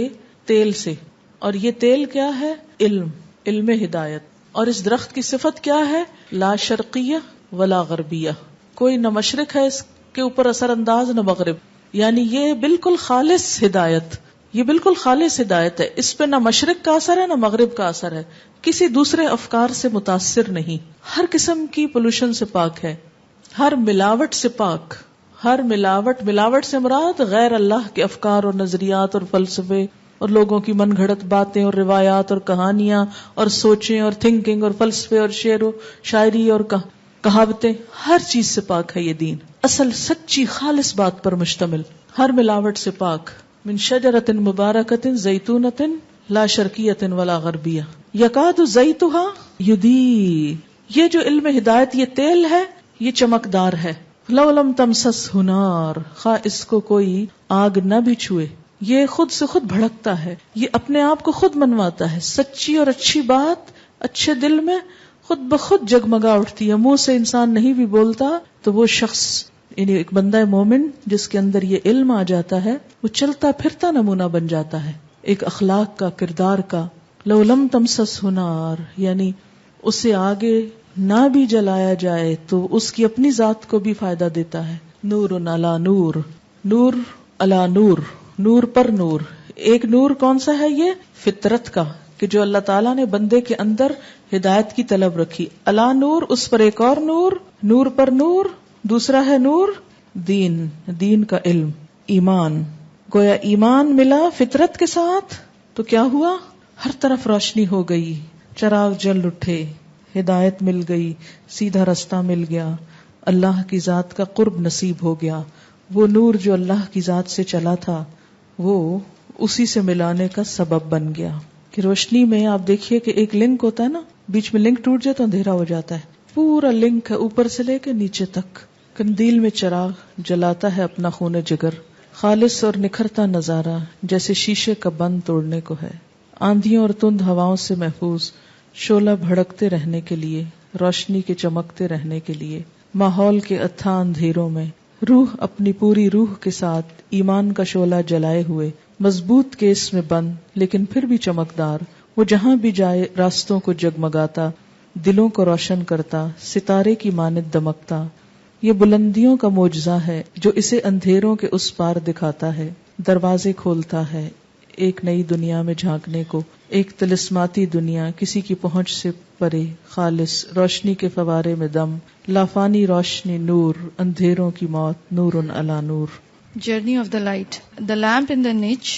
تیل سے. اور یہ تیل کیا ہے؟ علم، علم ہدایت. اور اس درخت کی صفت کیا ہے؟ لا شرقیہ ولا غربیہ. کوئی نہ مشرق ہے اس کے اوپر اثر انداز، نہ مغرب. یعنی یہ بالکل خالص ہدایت، یہ بالکل خالص ہدایت ہے. اس پہ نہ مشرق کا اثر ہے نہ مغرب کا اثر ہے. کسی دوسرے افکار سے متاثر نہیں. ہر قسم کی پولوشن سے پاک ہے، ہر ملاوٹ سے پاک. ہر ملاوٹ سے مراد غیر اللہ کے افکار اور نظریات اور فلسفے اور لوگوں کی من گھڑت باتیں اور روایات اور کہانیاں اور سوچیں اور تھنکنگ اور فلسفے اور شعر و شاعری اور کہاوتیں. ہر چیز سے پاک ہے یہ دین، اصل سچی خالص بات پر مشتمل، ہر ملاوٹ سے پاک. من شجرۃ مبارکۃ زیتونۃ لا شرقیۃ ولا غربیہ یکاد زیتھا یضیء. یہ جو علم ہدایت، یہ تیل ہے، یہ چمکدار ہے. لو لم تمسسہ نار، خواہ اس کو کوئی آگ نہ بھی چھوئے. یہ خود سے خود بھڑکتا ہے، یہ اپنے آپ کو خود منواتا ہے. سچی اور اچھی بات اچھے دل میں خود بخود جگمگا اٹھتی ہے. منہ سے انسان نہیں بھی بولتا تو وہ شخص، یعنی ایک بندہ مومن جس کے اندر یہ علم آ جاتا ہے، وہ چلتا پھرتا نمونہ بن جاتا ہے ایک اخلاق کا، کردار کا. لو لم تمسسہ نار، یعنی اسے آگے نہ بھی جلایا جائے تو اس کی اپنی ذات کو بھی فائدہ دیتا ہے. نور علی نور، نور علی نور، نور پر نور. ایک نور کون سا ہے؟ یہ فطرت کا، کہ جو اللہ تعالیٰ نے بندے کے اندر ہدایت کی طلب رکھی. علی نور، اس پر ایک اور نور، نور پر نور. دوسرا ہے نور دین، دین کا علم، ایمان. گویا ایمان ملا فطرت کے ساتھ تو کیا ہوا؟ ہر طرف روشنی ہو گئی، چراغ جل اٹھے، ہدایت مل گئی، سیدھا رستہ مل گیا، اللہ کی ذات کا قرب نصیب ہو گیا. وہ نور جو اللہ کی ذات سے چلا تھا وہ اسی سے ملانے کا سبب بن گیا. کہ روشنی میں آپ دیکھیے کہ ایک لنک ہوتا ہے نا، بیچ میں لنک ٹوٹ جائے تو اندھیرا ہو جاتا ہے. پورا لنک ہے اوپر سے لے کے نیچے تک. قندیل میں چراغ جلاتا ہے اپنا خون جگر، خالص اور نکھرتا نظارہ جیسے شیشے کا بند توڑنے کو ہے. آندھیوں اور تند ہواؤں سے محفوظ، شعلہ بھڑکتے رہنے کے لیے، روشنی کے چمکتے رہنے کے لیے. ماحول کے اتھاں اندھیروں میں روح اپنی پوری روح کے ساتھ ایمان کا شعلہ جلائے ہوئے، مضبوط کیس میں بند لیکن پھر بھی چمکدار، وہ جہاں بھی جائے راستوں کو جگمگاتا، دلوں کو روشن کرتا، ستارے کی مانند دمکتا. یہ بلندیوں کا معجزہ ہے جو اسے اندھیروں کے اس پار دکھاتا ہے، دروازے کھولتا ہے ایک نئی دنیا میں جھانکنے کو، ایک طلسماتی دنیا کسی کی پہنچ سے پرے، خالص روشنی کے فوارے میں دم، لافانی روشنی نور، اندھیروں کی موت، نور علی نور. Journey of the light. The lamp in the niche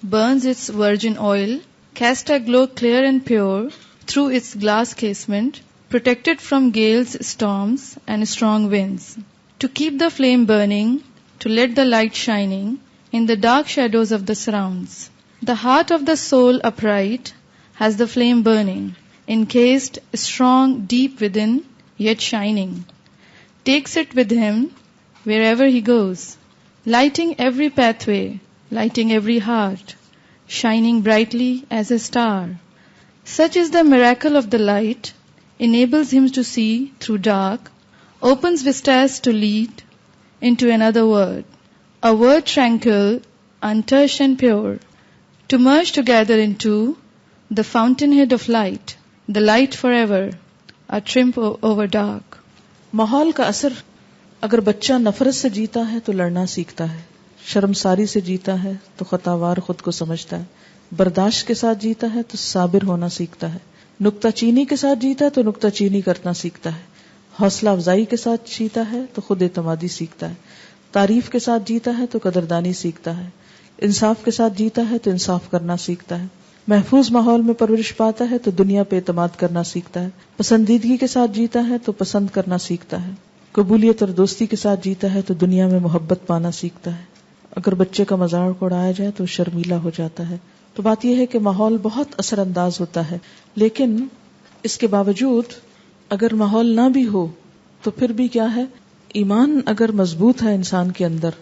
burns its virgin oil, cast a glow clear and pure through its glass casement, protected from gales, storms, and strong winds. To keep the flame burning, to let the light shining in the dark shadows of the surrounds. The heart of the soul upright has the flame burning, encased, strong, deep within, yet shining. Takes it with him wherever he goes, lighting every pathway, lighting every heart, shining brightly as a star. Such is the miracle of the light, enables him to see through dark, opens vistas to lead into another world, a world tranquil, untouched and pure, to merge together into the fountainhead of light, the light forever, a triumph over dark. ماحول کا اثر. اگر بچہ نفرت سے جیتا ہے تو لڑنا سیکھتا ہے، شرمساری سے جیتا ہے تو خطاوار خود کو سمجھتا ہے، برداشت کے ساتھ جیتا ہے تو صابر ہونا سیکھتا ہے، نکتہ چینی کے ساتھ جیتا ہے تو نکتہ چینی کرنا سیکھتا ہے، حوصلہ افزائی کے ساتھ جیتا ہے تو خود اعتمادی سیکھتا ہے، تعریف کے ساتھ جیتا ہے تو قدردانی سیکھتا ہے، انصاف کے ساتھ جیتا ہے تو انصاف کرنا سیکھتا ہے، محفوظ ماحول میں پرورش پاتا ہے تو دنیا پہ اعتماد کرنا سیکھتا ہے، پسندیدگی کے ساتھ جیتا ہے تو پسند کرنا سیکھتا ہے، قبولیت اور دوستی کے ساتھ جیتا ہے تو دنیا میں محبت پانا سیکھتا ہے. اگر بچے کا مذاق اڑایا جائے تو شرمیلا ہو جاتا ہے. تو بات یہ ہے کہ ماحول بہت اثر انداز ہوتا ہے، لیکن اس کے باوجود اگر ماحول نہ بھی ہو تو پھر بھی کیا ہے، ایمان اگر مضبوط ہے انسان کے اندر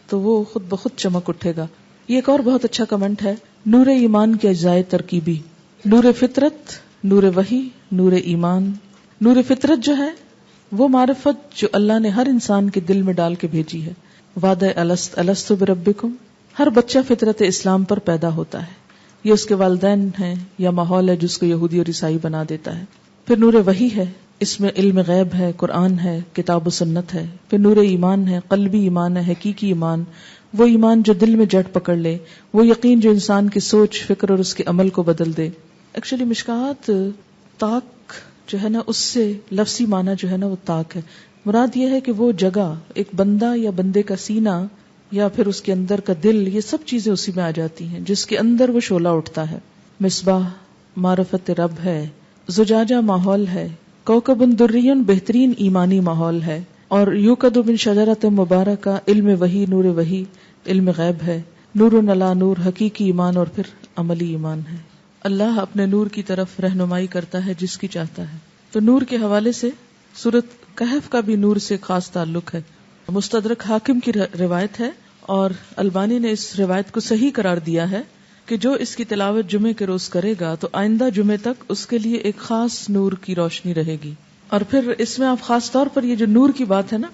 تو وہ خود بخود چمک اٹھے گا. یہ ایک اور بہت اچھا کمنٹ ہے، نور ایمان کے اجزائے ترکیبی، نور فطرت، نور وحی، نور ایمان. نور فطرت جو ہے وہ معرفت جو اللہ نے ہر انسان کے دل میں ڈال کے بھیجی ہے. وعدہ الست بربکم، ہر بچہ فطرت اسلام پر پیدا ہوتا ہے، یہ اس کے والدین ہیں یا ماحول ہے جس کو یہودی اور عیسائی بنا دیتا ہے. پھر نور وحی ہے، اس میں علم غیب ہے، قرآن ہے، کتاب و سنت ہے. پھر نور ایمان ہے، قلبی ایمان ہے، حقیقی ایمان، وہ ایمان جو دل میں جڑ پکڑ لے، وہ یقین جو انسان کی سوچ، فکر اور اس کے عمل کو بدل دے. ایکچولی مشکات طاق جو ہے نا، اس سے لفظی معنی جو ہے نا وہ طاق ہے. مراد یہ ہے کہ وہ جگہ، ایک بندہ یا بندے کا سینہ یا پھر اس کے اندر کا دل، یہ سب چیزیں اسی میں آ جاتی ہیں جس کے اندر وہ شعلہ اٹھتا ہے. مصباح معرفت رب ہے، زجاجہ ماحول ہے، کوكب دری بہترین ایمانی ماحول ہے، اور یوقد من شجرۃ مبارکہ علم وحی، نور وحی، علم غیب ہے، نور علی نور، حقیقی ایمان اور پھر عملی ایمان ہے. اللہ اپنے نور کی طرف رہنمائی کرتا ہے جس کی چاہتا ہے. تو نور کے حوالے سے سورۃ کہف کا بھی نور سے خاص تعلق ہے. مستدرک حاکم کی روایت ہے اور البانی نے اس روایت کو صحیح قرار دیا ہے کہ جو اس کی تلاوت جمعے کے روز کرے گا تو آئندہ جمعے تک اس کے لیے ایک خاص نور کی روشنی رہے گی. اور پھر اس میں آپ خاص طور پر یہ جو نور کی بات ہے نا،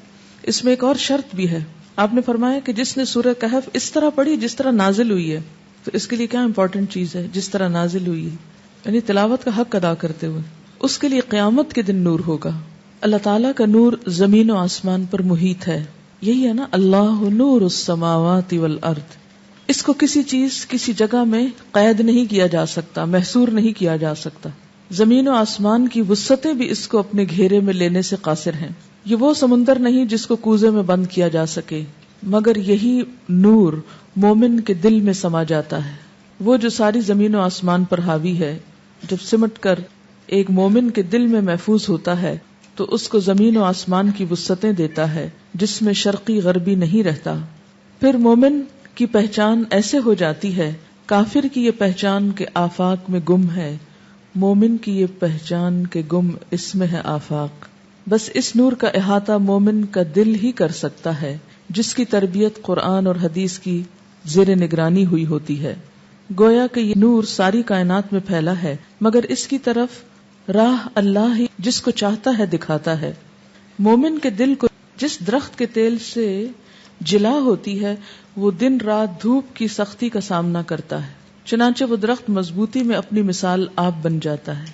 اس میں ایک اور شرط بھی ہے. آپ نے فرمایا کہ جس نے سورہ کہف اس طرح پڑھی جس طرح نازل ہوئی ہے، تو اس کے لیے کیا امپورٹنٹ چیز ہے؟ جس طرح نازل ہوئی ہے، یعنی تلاوت کا حق ادا کرتے ہوئے. اس کے لیے قیامت کے دن نور ہوگا. اللہ تعالیٰ کا نور زمین و آسمان پر محیط ہے. یہی ہے نا، اللہ نور السماوات والارض. اس کو کسی چیز، کسی جگہ میں قید نہیں کیا جا سکتا، محصور نہیں کیا جا سکتا. زمین و آسمان کی وسعتیں بھی اس کو اپنے گھیرے میں لینے سے قاصر ہیں. یہ وہ سمندر نہیں جس کو کوزے میں بند کیا جا سکے، مگر یہی نور مومن کے دل میں سما جاتا ہے. وہ جو ساری زمین و آسمان پر حاوی ہے، جب سمٹ کر ایک مومن کے دل میں محفوظ ہوتا ہے تو اس کو زمین و آسمان کی وسعتیں دیتا ہے جس میں شرقی غربی نہیں رہتا. پھر مومن کی پہچان ایسے ہو جاتی ہے، کافر کی یہ پہچان کے آفاق میں گم ہے، مومن کی یہ پہچان کے گم اس میں ہے آفاق. بس اس نور کا احاطہ مومن کا دل ہی کر سکتا ہے جس کی تربیت قرآن اور حدیث کی زیر نگرانی ہوئی ہوتی ہے. گویا کہ یہ نور ساری کائنات میں پھیلا ہے، مگر اس کی طرف راہ اللہ ہی جس کو چاہتا ہے دکھاتا ہے. مومن کے دل کو جس درخت کے تیل سے جلا ہوتی ہے وہ دن رات دھوپ کی سختی کا سامنا کرتا ہے، چنانچہ وہ درخت مضبوطی میں اپنی مثال آپ بن جاتا ہے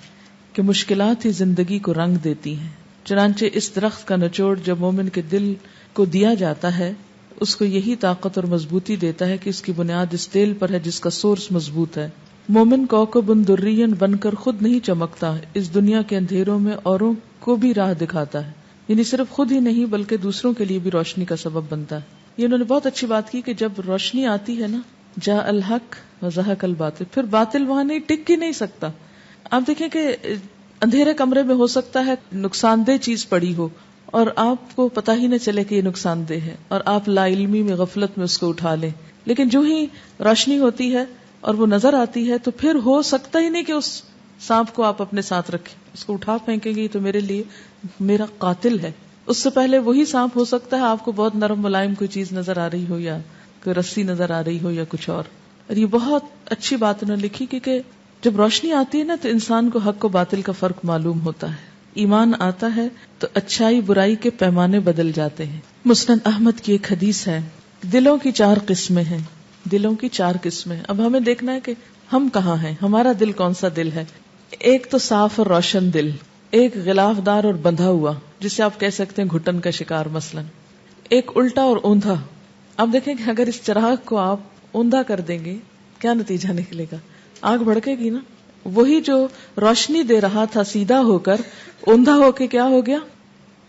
کہ مشکلات ہی زندگی کو رنگ دیتی ہیں. چنانچہ اس درخت کا نچوڑ جب مومن کے دل کو دیا جاتا ہے اس کو یہی طاقت اور مضبوطی دیتا ہے کہ اس کی بنیاد اس تیل پر ہے جس کا سورس مضبوط ہے. مومن کوكب دري بن کر خود نہیں چمکتا، اس دنیا کے اندھیروں میں اوروں کو بھی راہ دکھاتا ہے، یعنی صرف خود ہی نہیں بلکہ دوسروں کے لیے بھی روشنی کا سبب بنتا ہے. یہ انہوں نے بہت اچھی بات کی کہ جب روشنی آتی ہے نا، جاء الحق وزهق الباطل، پھر باطل وہاں نہیں ٹک ہی نہیں سکتا. آپ دیکھیں کہ اندھیرے کمرے میں ہو سکتا ہے نقصان دہ چیز پڑی ہو اور آپ کو پتہ ہی نہ چلے کہ یہ نقصان دہ ہے اور آپ لا علمی میں غفلت میں اس کو اٹھا لیں، لیکن جو ہی روشنی ہوتی ہے اور وہ نظر آتی ہے تو پھر ہو سکتا ہی نہیں کہ اس سانپ کو آپ اپنے ساتھ رکھیں، اس کو اٹھا پھینکیں گے تو میرے لیے میرا قاتل ہے. اس سے پہلے وہی سانپ ہو سکتا ہے آپ کو بہت نرم ملائم کوئی چیز نظر آ رہی ہو یا کوئی رسی نظر آ رہی ہو یا کچھ اور یہ بہت اچھی بات انہوں نے لکھی کیونکہ جب روشنی آتی ہے نا تو انسان کو حق و باطل کا فرق معلوم ہوتا ہے. ایمان آتا ہے تو اچھائی برائی کے پیمانے بدل جاتے ہیں. مسند احمد کی ایک حدیث ہے، دلوں کی 4 قسمیں ہیں. دلوں کی 4 قسمیں. اب ہمیں دیکھنا ہے کہ ہم کہاں ہیں، ہمارا دل کون سا دل ہے. ایک تو صاف اور روشن دل، ایک غلاف دار اور بندھا ہوا جسے آپ کہہ سکتے ہیں گھٹن کا شکار مثلا. ایک الٹا اور اوندھا. آپ دیکھیں کہ اگر اس چراغ کو آپ اوندھا کر دیں گے کیا نتیجہ نکلے گا، آگ بھڑکے گی نا. وہی جو روشنی دے رہا تھا سیدھا ہو کر اوندھا ہو کے کیا ہو گیا.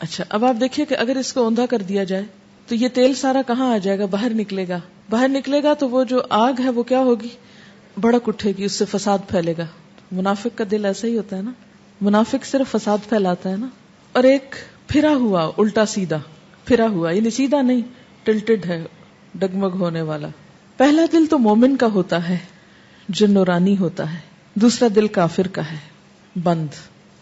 اچھا اب آپ دیکھیے کہ اگر اس کو اوندھا کر دیا جائے تو یہ تیل سارا کہاں آ جائے گا، باہر نکلے گا. باہر نکلے گا تو وہ جو آگ ہے وہ کیا ہوگی، بھڑک اٹھے گی، اس سے فساد پھیلے گا. منافق کا دل ایسا ہی ہوتا ہے نا، منافق صرف فساد پھیلاتا ہے نا. اور ایک پھرا ہوا الٹا سیدھا، پھرا ہوا یعنی سیدھا نہیں، ٹلٹڈ ہے، ڈگمگ ہونے والا. پہلا دل تو مومن کا ہوتا ہے جو نورانی ہوتا ہے، دوسرا دل کافر کا ہے بند،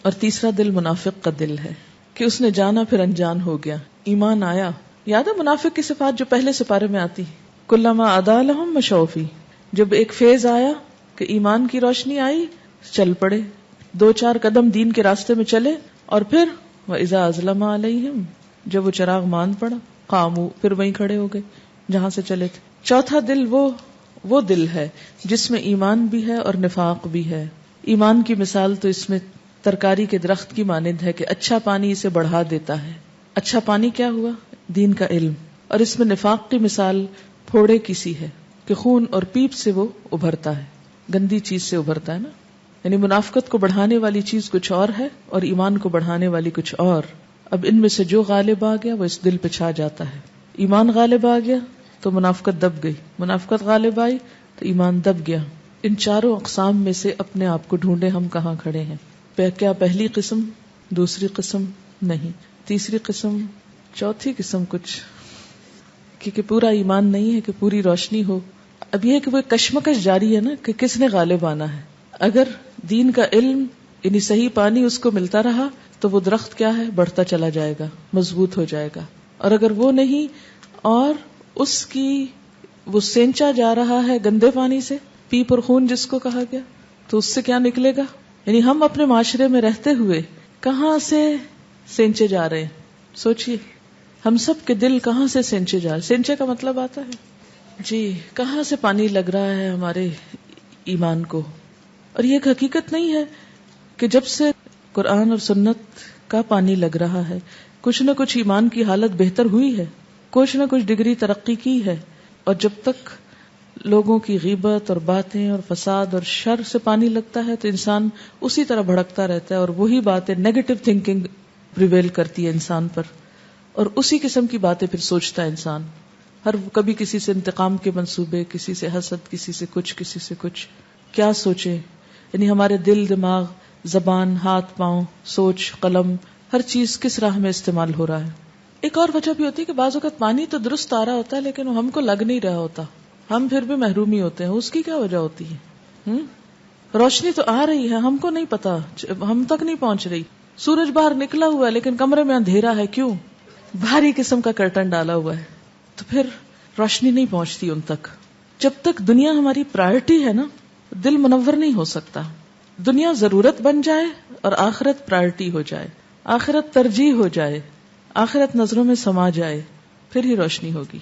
اور تیسرا دل منافق کا دل ہے کہ اس نے جانا پھر انجان ہو گیا. ایمان آیا، یاد ہے منافق کی صفات جو پہلے سپارے میں آتی، کلما اضاء لهم مشوا فیہ. جب ایک فیض آیا کہ ایمان کی روشنی آئی چل پڑے، 2-4 قدم دین کے راستے میں چلے، اور پھر وَإِذَا أَظْلَمَ عَلَيْهِمْ، جب وہ چراغ مان پڑا قاموا، پھر وہیں کھڑے ہو گئے جہاں سے چلے تھے. چوتھا دل وہ دل ہے جس میں ایمان بھی ہے اور نفاق بھی ہے. ایمان کی مثال تو اس میں ترکاری کے درخت کی مانند ہے کہ اچھا پانی اسے بڑھا دیتا ہے. اچھا پانی کیا ہوا، دین کا علم. اور اس میں نفاق کی مثال پھوڑے کی سی ہے کہ خون اور پیپ سے وہ ابھرتا ہے، گندی چیز سے ابھرتا ہے نا. یعنی منافقت کو بڑھانے والی چیز کچھ اور ہے اور ایمان کو بڑھانے والی کچھ اور. اب ان میں سے جو غالب آ گیا وہ اس دل پہ چھا جاتا ہے. ایمان غالب آ گیا تو منافقت دب گئی، منافقت غالب آئی تو ایمان دب گیا. ان چاروں اقسام میں سے اپنے آپ کو ڈھونڈے ہم کہاں کھڑے ہیں. کیا پہلی قسم، دوسری قسم نہیں، تیسری قسم، چوتھی قسم کچھ، کیونکہ پورا ایمان نہیں ہے کہ پوری روشنی ہو. اب یہ کہ وہ کشمکش جاری ہے نا کہ کس نے غالب آنا ہے. اگر دین کا علم یعنی صحیح پانی اس کو ملتا رہا تو وہ درخت کیا ہے، بڑھتا چلا جائے گا، مضبوط ہو جائے گا. اور اگر وہ نہیں اور اس کی وہ سینچا جا رہا ہے گندے پانی سے، پیپ اور خون جس کو کہا گیا، تو اس سے کیا نکلے گا. یعنی ہم اپنے معاشرے میں رہتے ہوئے کہاں سے سینچے جا رہے ہیں. سوچئے ہم سب کے دل کہاں سے سینچے جا رہے. سینچے کا مطلب آتا ہے جی کہاں سے پانی لگ رہا ہے ہمارے ایمان کو. اور یہ ایک حقیقت نہیں ہے کہ جب سے قرآن اور سنت کا پانی لگ رہا ہے کچھ نہ کچھ ایمان کی حالت بہتر ہوئی ہے، کچھ نہ کچھ ڈگری ترقی کی ہے. اور جب تک لوگوں کی غیبت اور باتیں اور فساد اور شر سے پانی لگتا ہے تو انسان اسی طرح بھڑکتا رہتا ہے، اور وہی باتیں نیگیٹو تھنکنگ پریویل کرتی ہے انسان پر، اور اسی قسم کی باتیں پھر سوچتا ہے انسان. کبھی کسی سے انتقام کے منصوبے، کسی سے حسد، کسی سے کچھ. کیا سوچے. یعنی ہمارے دل، دماغ، زبان، ہاتھ، پاؤں، سوچ، قلم، ہر چیز کس راہ میں استعمال ہو رہا ہے. ایک اور وجہ بھی ہوتی ہے کہ بعض اوقات پانی تو درست آ رہا ہوتا ہے لیکن وہ ہم کو لگ نہیں رہا ہوتا. ہم پھر بھی محروم ہی ہوتے ہیں. اس کی کیا وجہ ہوتی ہے؟ روشنی تو آ رہی ہے, ہم کو نہیں پتا, ہم تک نہیں پہنچ رہی. سورج باہر نکلا ہوا ہے لیکن کمرے میں اندھیرا ہے. کیوں؟ بھاری قسم کا کرٹن ڈالا ہوا ہے, تو پھر روشنی نہیں پہنچتی ان تک. جب تک دنیا ہماری پرائرٹی ہے نا, دل منور نہیں ہو سکتا. دنیا ضرورت بن جائے اور آخرت پرائرٹی ہو جائے, آخرت ترجیح ہو جائے, آخرت نظروں میں سما جائے, پھر ہی روشنی ہوگی.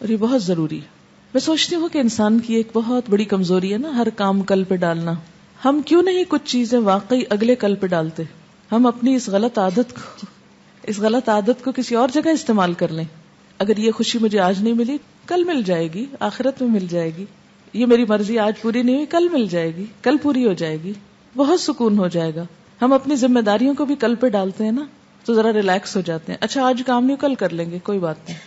اور یہ بہت ضروری ہے. میں سوچتی ہوں کہ انسان کی ایک بہت بڑی کمزوری ہے نا, ہر کام کل پہ ڈالنا. ہم کیوں نہیں کچھ چیزیں واقعی اگلے کل پہ ڈالتے؟ ہم اپنی اس غلط عادت کو کسی اور جگہ استعمال کر لیں. اگر یہ خوشی مجھے آج نہیں ملی, کل مل جائے گی, آخرت میں مل جائے گی. یہ میری مرضی آج پوری نہیں ہوئی, کل مل جائے گی, کل پوری ہو جائے گی, بہت سکون ہو جائے گا. ہم اپنی ذمہ داریوں کو بھی کل پہ ڈالتے ہیں نا, تو ذرا ریلیکس ہو جاتے ہیں. اچھا آج کام نہیں, کل کر لیں گے, کوئی بات نہیں.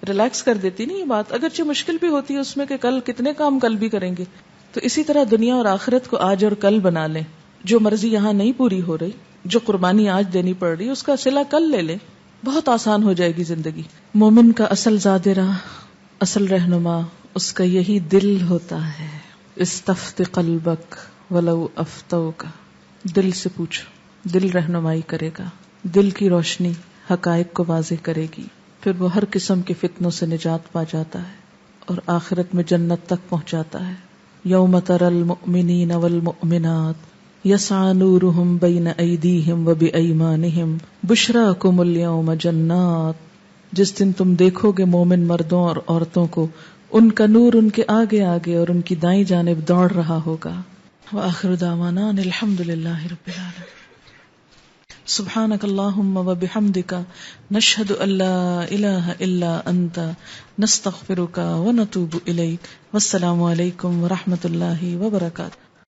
ریلیکس کر دیتی نہیں یہ بات, اگرچہ مشکل بھی ہوتی ہے اس میں کہ کل کتنے کام کل بھی کریں گے. تو اسی طرح دنیا اور آخرت کو آج اور کل بنا لیں. جو مرضی یہاں نہیں پوری ہو رہی, جو قربانی آج دینی پڑ رہی, اس کا صلہ کل لے لیں, بہت آسان ہو جائے گی زندگی. مومن کا اصل زادرہ, اصل رہنما اس کا یہی دل ہوتا ہے. استفت قلبک ولو افتوک, دل سے پوچھو, دل رہنمائی کرے گا, دل کی روشنی حقائق کو واضح کرے گی, پھر وہ ہر قسم کے فتنوں سے نجات پا جاتا ہے اور آخرت میں جنت تک پہنچاتا ہے. یوم تری المؤمنین والمؤمنات یسعی نورہم بین ایدیہم وبایمانہم بشراکم اليوم جنات. جس دن تم دیکھو گے مومن مردوں اور عورتوں کو, ان کا نور ان کے آگے آگے اور ان کی دائیں جانب دوڑ رہا ہوگا. وآخر دعوانا ان الحمد للہ رب العالمین. سبحانک اللہم وبحمدک نشہد ان لا الہ الا انت نستغفرک ونتوب الیک. والسلام علیکم ورحمۃ اللہ وبرکاتہ.